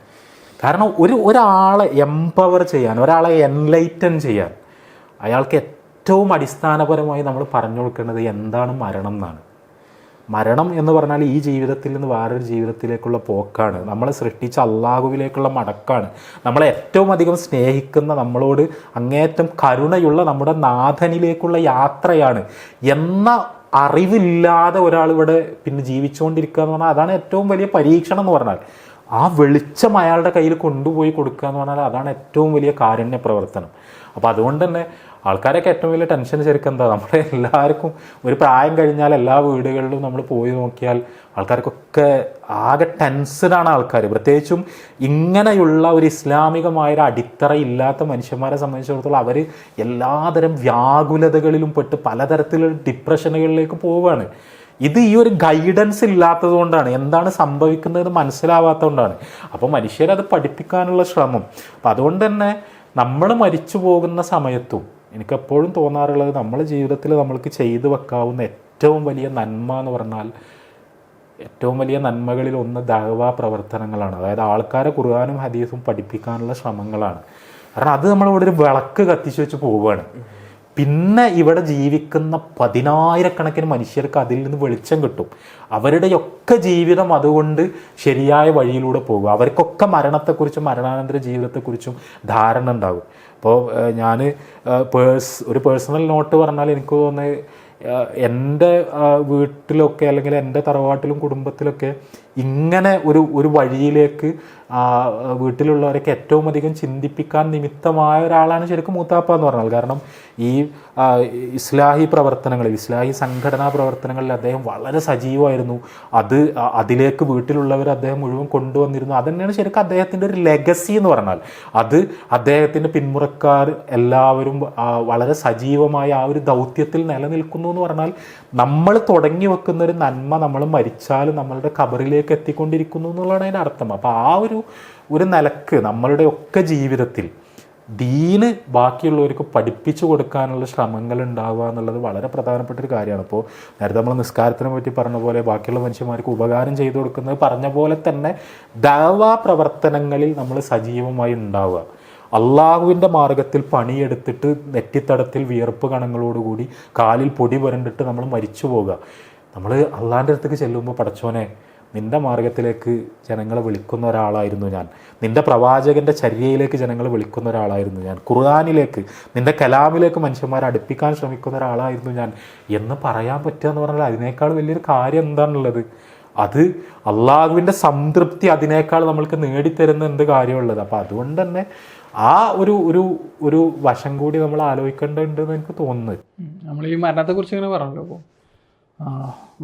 കാരണം ഒരാളെ എംപവർ ചെയ്യാൻ, ഒരാളെ എൻലൈറ്റൻ ചെയ്യാൻ അയാൾക്ക് ഏറ്റവും അടിസ്ഥാനപരമായി നമ്മൾ പറഞ്ഞു കൊടുക്കേണ്ടത് എന്താണ് മരണം എന്നാണ്. മരണം എന്ന് പറഞ്ഞാൽ ഈ ജീവിതത്തിൽ നിന്ന് വേറൊരു ജീവിതത്തിലേക്കുള്ള പോക്കാണ്, നമ്മളെ സൃഷ്ടിച്ച അള്ളാഹുവിലേക്കുള്ള മടക്കാണ്, നമ്മളെ ഏറ്റവും അധികം സ്നേഹിക്കുന്ന, നമ്മളോട് അങ്ങേയറ്റം കരുണയുള്ള നമ്മുടെ നാഥനിലേക്കുള്ള യാത്രയാണ് എന്ന അറിവില്ലാതെ ഒരാൾ ഇവിടെ പിന്നെ ജീവിച്ചുകൊണ്ടിരിക്കുക എന്ന് പറഞ്ഞാൽ അതാണ് ഏറ്റവും വലിയ പരീക്ഷണം എന്ന് പറഞ്ഞാൽ. ആ വെളിച്ചം അയാളുടെ കയ്യിൽ കൊണ്ടുപോയി കൊടുക്കുക എന്ന് പറഞ്ഞാൽ അതാണ് ഏറ്റവും വലിയ കാരുണ്യ പ്രവർത്തനം. അപ്പോൾ അതുകൊണ്ട് തന്നെ ആൾക്കാരൊക്കെ ഏറ്റവും വലിയ ടെൻഷൻ ശരിക്കും എന്താ, നമ്മുടെ എല്ലാവർക്കും ഒരു പ്രായം കഴിഞ്ഞാൽ എല്ലാ വീടുകളിലും നമ്മൾ പോയി നോക്കിയാൽ ആൾക്കാർക്കൊക്കെ ആകെ ടെൻഷനാണ് ആൾക്കാർ. പ്രത്യേകിച്ചും ഇങ്ങനെയുള്ള ഒരു ഇസ്ലാമികമായൊരു അടിത്തറ ഇല്ലാത്ത മനുഷ്യന്മാരെ സംബന്ധിച്ചിടത്തോളം അവർ എല്ലാതരം വ്യാകുലതകളിലും പെട്ട് പലതരത്തിലുള്ള ഡിപ്രഷനുകളിലേക്ക് പോവുകയാണ്. ഇത് ഈ ഒരു ഗൈഡൻസ് ഇല്ലാത്തത് കൊണ്ടാണ്, എന്താണ് സംഭവിക്കുന്നതെന്ന് മനസ്സിലാവാത്തതുകൊണ്ടാണ്. അപ്പോൾ മനുഷ്യരത് പഠിപ്പിക്കാനുള്ള ശ്രമം. അപ്പം അതുകൊണ്ട് തന്നെ നമ്മൾ മരിച്ചു പോകുന്ന സമയത്തും എനിക്കെപ്പോഴും തോന്നാറുള്ളത് നമ്മുടെ ജീവിതത്തിൽ നമ്മൾക്ക് ചെയ്തു വെക്കാവുന്ന ഏറ്റവും വലിയ നന്മ എന്ന് പറഞ്ഞാൽ ഏറ്റവും വലിയ നന്മകളിൽ ഒന്ന് ദഅ്വാ പ്രവർത്തനങ്ങളാണ്. അതായത് ആൾക്കാരെ ഖുർആനും ഹദീസും പഠിപ്പിക്കാനുള്ള ശ്രമങ്ങളാണ്. കാരണം അത് നമ്മളിവിടെ ഒരു വിളക്ക് കത്തിച്ച് വെച്ച് പോവുകയാണ്. പിന്നെ ഇവിടെ ജീവിക്കുന്ന 10,000-കണക്കിന് മനുഷ്യർക്ക് അതിൽ നിന്ന് വെളിച്ചം കിട്ടും. അവരുടെയൊക്കെ ജീവിതം അതുകൊണ്ട് ശരിയായ വഴിയിലൂടെ പോകും. അവർക്കൊക്കെ മരണത്തെക്കുറിച്ചും മരണാനന്തര ജീവിതത്തെക്കുറിച്ചും ധാരണ ഉണ്ടാകും. അപ്പോൾ ഞാൻ ഒരു പേഴ്സണൽ നോട്ട് പറഞ്ഞാൽ എനിക്ക് തോന്നുന്നത് എൻ്റെ വീട്ടിലൊക്കെ അല്ലെങ്കിൽ എൻ്റെ തറവാട്ടിലും കുടുംബത്തിലൊക്കെ ഇങ്ങനെ ഒരു വഴിയിലേക്ക് വീട്ടിലുള്ളവരൊക്കെ ഏറ്റവും അധികം ചിന്തിപ്പിക്കാൻ നിമിത്തമായ ഒരാളാണ് ശരിക്കും മൂത്താപ്പ എന്ന് പറഞ്ഞാൽ. കാരണം ഈ ഇസ്ലാഹി പ്രവർത്തനങ്ങളിൽ, ഇസ്ലാഹി സംഘടനാ പ്രവർത്തനങ്ങളിൽ അദ്ദേഹം വളരെ സജീവമായിരുന്നു. അതിലേക്ക് വീട്ടിലുള്ളവർ അദ്ദേഹം മുഴുവൻ കൊണ്ടുവന്നിരുന്നു. അതുതന്നെയാണ് ശരിക്കും അദ്ദേഹത്തിൻ്റെ ഒരു ലെഗസി എന്ന് പറഞ്ഞാൽ. അത് അദ്ദേഹത്തിൻ്റെ പിന്മുറക്കാർ എല്ലാവരും വളരെ സജീവമായ ആ ഒരു ദൗത്യത്തിൽ നിലനിൽക്കുന്നു എന്ന് പറഞ്ഞാൽ നമ്മൾ തുടങ്ങി വെക്കുന്ന ഒരു നന്മ നമ്മൾ മരിച്ചാലും നമ്മളുടെ ഖബറിലേക്ക് എത്തിക്കൊണ്ടിരിക്കുന്നു എന്നുള്ളതാണ് അതിൻ്റെ അർത്ഥം. അപ്പോൾ ആ ഒരു നിലക്ക് നമ്മളുടെ ഒക്കെ ജീവിതത്തിൽ ദീന് ബാക്കിയുള്ളവർക്ക് പഠിപ്പിച്ചു കൊടുക്കാനുള്ള ശ്രമങ്ങൾ ഉണ്ടാവുക എന്നുള്ളത് വളരെ പ്രധാനപ്പെട്ട ഒരു കാര്യമാണ്. അപ്പോൾ നേരത്തെ നമ്മൾ നിസ്കാരത്തിനെ പറ്റി പറഞ്ഞ പോലെ ബാക്കിയുള്ള മനുഷ്യന്മാർക്ക് ഉപകാരം ചെയ്തു കൊടുക്കുന്നത് പറഞ്ഞ പോലെ തന്നെ ദഅ്വാ പ്രവർത്തനങ്ങളിൽ നമ്മൾ സജീവമായി ഉണ്ടാവുക. അള്ളാഹുവിൻ്റെ മാർഗത്തിൽ പണിയെടുത്തിട്ട് നെറ്റിത്തടത്തിൽ വിയർപ്പ് കണങ്ങളോടുകൂടി കാലിൽ പൊടി പുരണ്ടിട്ട് നമ്മൾ മരിച്ചു പോകുക. നമ്മൾ അള്ളാഹിൻ്റെ അടുത്തേക്ക് ചെല്ലുമ്പോൾ പടച്ചോനെ നിൻ്റെ മാർഗത്തിലേക്ക് ജനങ്ങളെ വിളിക്കുന്ന ഒരാളായിരുന്നു ഞാൻ, നിൻ്റെ പ്രവാചകൻ്റെ ചര്യയിലേക്ക് ജനങ്ങളെ വിളിക്കുന്ന ഒരാളായിരുന്നു ഞാൻ, ഖുർആനിലേക്ക് നിൻ്റെ കലാമിലേക്ക് മനുഷ്യന്മാരെ അടുപ്പിക്കാൻ ശ്രമിക്കുന്ന ഒരാളായിരുന്നു ഞാൻ എന്ന് പറയാൻ പറ്റുക എന്ന് പറഞ്ഞാൽ അതിനേക്കാൾ വലിയൊരു കാര്യം എന്താണുള്ളത്? അത് അള്ളാഹുവിൻ്റെ സംതൃപ്തി അതിനേക്കാൾ നമ്മൾക്ക് നേടിത്തരുന്ന എന്ത് കാര്യമുള്ളത്. അപ്പോൾ അതുകൊണ്ട് തന്നെ ആ ഒരു വശം കൂടി നമ്മൾ ആലോചിക്കേണ്ടതുണ്ടെന്ന് എനിക്ക് തോന്നുന്നത്. നമ്മൾ ഈ മരണത്തെക്കുറിച്ച് ഇങ്ങനെ പറഞ്ഞല്ലോ. അപ്പോൾ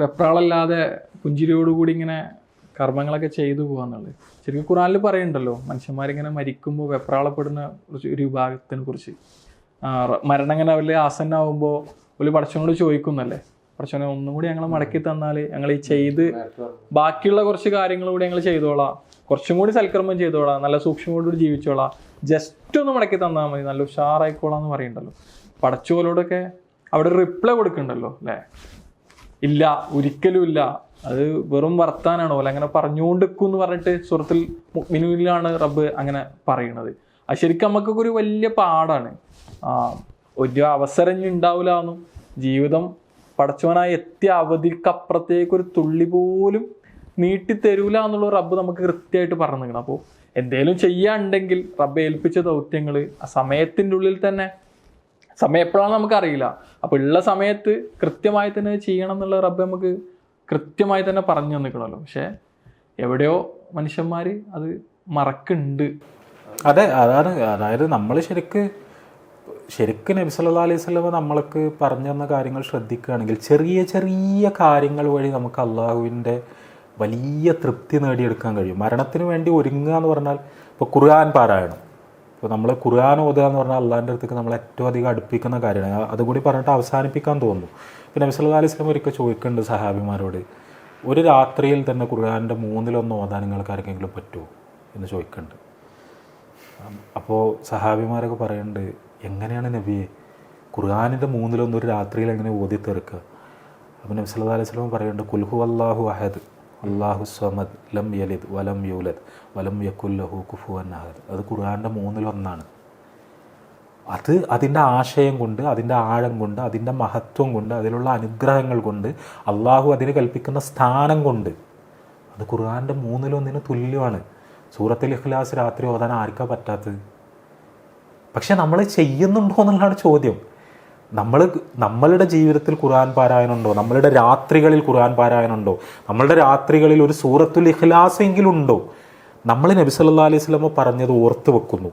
വെപ്രാളല്ലാതെ പുഞ്ചിരിയോടുകൂടി ഇങ്ങനെ കർമ്മങ്ങളൊക്കെ ചെയ്തു പോകാന്നുള്ളത് ശരിക്കും ഖുർആനിൽ പറയുന്നുണ്ടല്ലോ. മനുഷ്യന്മാരിങ്ങനെ മരിക്കുമ്പോൾ വെപ്രാളപ്പെടുന്ന ഒരു വിഭാഗത്തിനെ കുറിച്ച്. മരണം ഇങ്ങനെ വലിയ ആസന്നാവുമ്പോൾ ഒരു പടച്ചവനോട് ചോദിക്കുന്നല്ലേ, പടച്ചവനെ ഒന്നും കൂടി ഞങ്ങളെ മടക്കി തന്നാൽ ഞങ്ങൾ ഈ ചെയ്ത് ബാക്കിയുള്ള കുറച്ച് കാര്യങ്ങൾ കൂടി ഞങ്ങൾ ചെയ്തോളാം, കുറച്ചും കൂടി സൽക്കർമ്മം ചെയ്തോളാം, നല്ല സൂക്ഷ്മതയോടുകൂടി ജീവിച്ചോളാം, ജസ്റ്റ് ഒന്ന് മടക്കി തന്നാൽ മതി, നല്ല ഉഷാറായിക്കോളാം എന്ന് പറയുന്നുണ്ടല്ലോ. പടച്ചോലോടൊക്കെ അവിടെ റിപ്ലൈ കൊടുക്കുന്നുണ്ടല്ലോ അല്ലേ? ഇല്ല, ഒരിക്കലും ഇല്ല, അത് വെറും വർത്താനാണോ അല്ല അങ്ങനെ പറഞ്ഞുകൊണ്ടിരിക്കും എന്ന് പറഞ്ഞിട്ട് സൂറത്തുൽ മുഅ്മിനൂനിലാണ് റബ്ബ് അങ്ങനെ പറയണത്. അത് ശരിക്കും നമുക്കൊക്കെ ഒരു വലിയ പാടാണ്. ഒരു അവസരം ഉണ്ടാവില്ല എന്നും ജീവിതം പടച്ചവനായി എത്തിയ അവധിക്കപ്പുറത്തേക്ക് ഒരു തുള്ളി പോലും നീട്ടിത്തരൂല എന്നുള്ള റബ്ബ് നമുക്ക് കൃത്യമായിട്ട് പറഞ്ഞു നിൽക്കണം. അപ്പോൾ എന്തേലും ചെയ്യാനുണ്ടെങ്കിൽ റബ്ബ് ഏൽപ്പിച്ച ദൗത്യങ്ങൾ ആ സമയത്തിൻ്റെ ഉള്ളിൽ തന്നെ, സമയം എപ്പോഴാണ് നമുക്കറിയില്ല, അപ്പോൾ ഉള്ള സമയത്ത് കൃത്യമായി തന്നെ ചെയ്യണം എന്നുള്ള റബ്ബ് നമുക്ക് കൃത്യമായി തന്നെ പറഞ്ഞു തന്നിക്കണമല്ലോ. പക്ഷേ എവിടെയോ മനുഷ്യന്മാർ അത് മറക്കുന്നുണ്ട്. അതെ, അതായത് നമ്മൾ ശരിക്കും നബി സല്ലല്ലാഹു അലൈഹി വസല്ലം നമ്മൾക്ക് പറഞ്ഞു തന്ന കാര്യങ്ങൾ ശ്രദ്ധിക്കുകയാണെങ്കിൽ ചെറിയ ചെറിയ കാര്യങ്ങൾ വഴി നമുക്ക് അള്ളാഹുവിൻ്റെ വലിയ തൃപ്തി നേടിയെടുക്കാൻ കഴിയും. മരണത്തിന് വേണ്ടി ഒരുങ്ങുക എന്ന് പറഞ്ഞാൽ ഇപ്പോൾ ഖുർആൻ പാരായണം, ഇപ്പോൾ നമ്മൾ ഖുർആൻ ഓതുക എന്ന് പറഞ്ഞാൽ അള്ളാഹിൻ്റെ അടുത്തേക്ക് നമ്മൾ ഏറ്റവും അധികം അടുപ്പിക്കുന്ന കാര്യമാണ്. അതുകൂടി പറഞ്ഞിട്ട് അവസാനിപ്പിക്കാൻ തോന്നുന്നു. പിന്നെ നബി സല്ലല്ലാഹു അലൈഹി വസല്ലം ഒരിക്കൽ ചോദിക്കുന്നുണ്ട് സഹാബിമാരോട്, ഒരു രാത്രിയിൽ തന്നെ ഖുർആൻ്റെ 1/3 ഓതാൻ നിങ്ങൾക്ക് ആർക്കെങ്കിലും പറ്റുമോ എന്ന് ചോദിക്കുന്നുണ്ട്. അപ്പോൾ സഹാബിമാരൊക്കെ പറയുന്നുണ്ട്, എങ്ങനെയാണ് നബിയെ ഖുർആനിൻ്റെ 1/3 ഒരു രാത്രിയിൽ എങ്ങനെ ഓതി തീർക്കുക? അപ്പോൾ നബി സല്ലല്ലാഹു അലൈഹി വസല്ലം പറയുന്നുണ്ട്, ഖുൽ ഹുവല്ലാഹു അഹദ് അല്ലാഹു സ്വമദ് ലം യലിദ് വലം യൂലദ് വലം യകുൽ ലഹു കുഫുവൻ അഹദ്. അത് ഖുർആൻ്റെ 1/3. അത് അതിൻ്റെ ആശയം കൊണ്ട്, അതിൻ്റെ ആഴം കൊണ്ട്, അതിൻ്റെ മഹത്വം കൊണ്ട്, അതിലുള്ള അനുഗ്രഹങ്ങൾ കൊണ്ട്, അള്ളാഹു അതിന് കൽപ്പിക്കുന്ന സ്ഥാനം കൊണ്ട് അത് ഖുർആൻ്റെ 1/3 തുല്യമാണ്. സൂറത്തുൽ ഇഖ്ലാസ് രാത്രി ഓതാൻ ആർക്കാ പറ്റാത്തത്? പക്ഷെ നമ്മൾ ചെയ്യുന്നുണ്ടോ എന്നുള്ളതാണ് ചോദ്യം. നമ്മളുടെ ജീവിതത്തിൽ ഖുർആൻ പാരായണമുണ്ടോ? നമ്മളുടെ രാത്രികളിൽ ഖുർആൻ പാരായണമുണ്ടോ? നമ്മളുടെ രാത്രികളിൽ ഒരു സൂറത്തുൽ ഇഖ്ലാസ് എങ്കിലും ഉണ്ടോ? നമ്മൾ നബി സല്ലല്ലാഹു അലൈഹി വസല്ലം പറഞ്ഞത് ഓർത്ത് വെക്കുന്നു,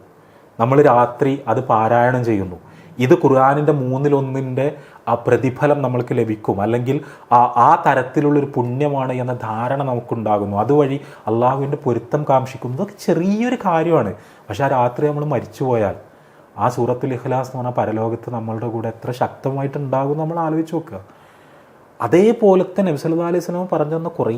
നമ്മൾ രാത്രി അത് പാരായണം ചെയ്യുന്നു. ഇത് ഖുർആനിൻ്റെ 1/3 ആ പ്രതിഫലം നമ്മൾക്ക് ലഭിക്കും, അല്ലെങ്കിൽ ആ തരത്തിലുള്ളൊരു പുണ്യമാണ് എന്ന ധാരണ നമുക്കുണ്ടാകുന്നു. അതുവഴി അള്ളാഹുവിൻ്റെ പൊരുത്തം കാംക്ഷിക്കുന്നു. ഇതൊക്കെ ചെറിയൊരു കാര്യമാണ്. പക്ഷെ ആ രാത്രി നമ്മൾ മരിച്ചുപോയാൽ ആ സൂറത്തുൽ ഇഖ്ലാസ് എന്ന് പറഞ്ഞാൽ പരലോകത്ത് നമ്മളുടെ കൂടെ എത്ര ശക്തമായിട്ടുണ്ടാകും നമ്മൾ ആലോചിച്ച് നോക്കുക. അതേപോലെ തന്നെ നബി സല്ലല്ലാഹു അലൈഹി വസല്ലം പറഞ്ഞു തന്ന കുറേ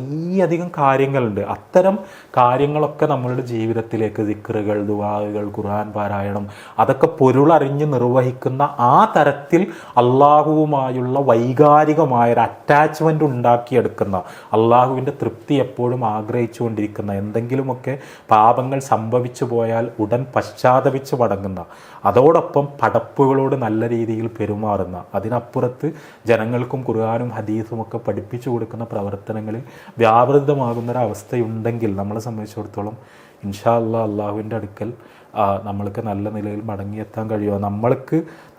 അധികം കാര്യങ്ങളുണ്ട്. അത്തരം കാര്യങ്ങളൊക്കെ നമ്മളുടെ ജീവിതത്തിലേക്ക് ദിക്റുകൾ, ദുആകൾ, ഖുർആൻ പാരായണം അതൊക്കെ പൊരുളറിഞ്ഞ് നിർവഹിക്കുന്ന ആ തരത്തിൽ അള്ളാഹുവുമായുള്ള വൈകാരികമായ ഒരു അറ്റാച്ച്മെൻ്റ് ഉണ്ടാക്കിയെടുക്കുന്ന, അള്ളാഹുവിൻ്റെ തൃപ്തി എപ്പോഴും ആഗ്രഹിച്ചുകൊണ്ടിരിക്കുന്ന, എന്തെങ്കിലുമൊക്കെ പാപങ്ങൾ സംഭവിച്ചു പോയാൽ ഉടൻ പശ്ചാത്തപിച്ച് മടങ്ങുന്ന, അതോടൊപ്പം പടപ്പുകളോട് നല്ല രീതിയിൽ പെരുമാറുന്ന, അതിനപ്പുറത്ത് ജനങ്ങൾക്കും ഖുർആനും ഹദീസും ഒക്കെ പഠിപ്പിച്ചു കൊടുക്കുന്ന പ്രവർത്തനങ്ങളിൽ വ്യാപൃതമാകുന്നൊരവസ്ഥയുണ്ടെങ്കിൽ നമ്മളെ സംബന്ധിച്ചിടത്തോളം ഇൻഷാ അല്ലാഹ് അള്ളാഹുവിൻ്റെ അടുക്കൽ നമ്മൾക്ക് നല്ല നിലയിൽ മടങ്ങിയെത്താൻ കഴിയുമോ?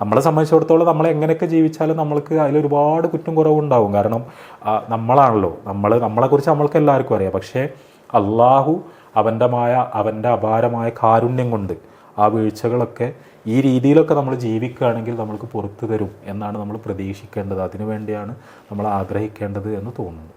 നമ്മളെ സംബന്ധിച്ചിടത്തോളം നമ്മൾ എങ്ങനെയൊക്കെ ജീവിച്ചാലും നമ്മൾക്ക് അതിലൊരുപാട് കുറ്റം കുറവുണ്ടാവും. കാരണം നമ്മളാണല്ലോ, നമ്മളെക്കുറിച്ച് നമ്മൾക്ക് എല്ലാവർക്കും അറിയാം. പക്ഷേ അള്ളാഹു അവൻ്റെ അപാരമായ കാരുണ്യം കൊണ്ട് ആ വീഴ്ചകളൊക്കെ ഈ രീതിയിലൊക്കെ നമ്മൾ ജീവിക്കുകയാണെങ്കിൽ നമ്മൾക്ക് പുറത്തു തരും എന്നാണ് നമ്മൾ പ്രതീക്ഷിക്കേണ്ടത്. അതിനു വേണ്ടിയാണ് നമ്മൾ ആഗ്രഹിക്കേണ്ടത് എന്ന് തോന്നുന്നു.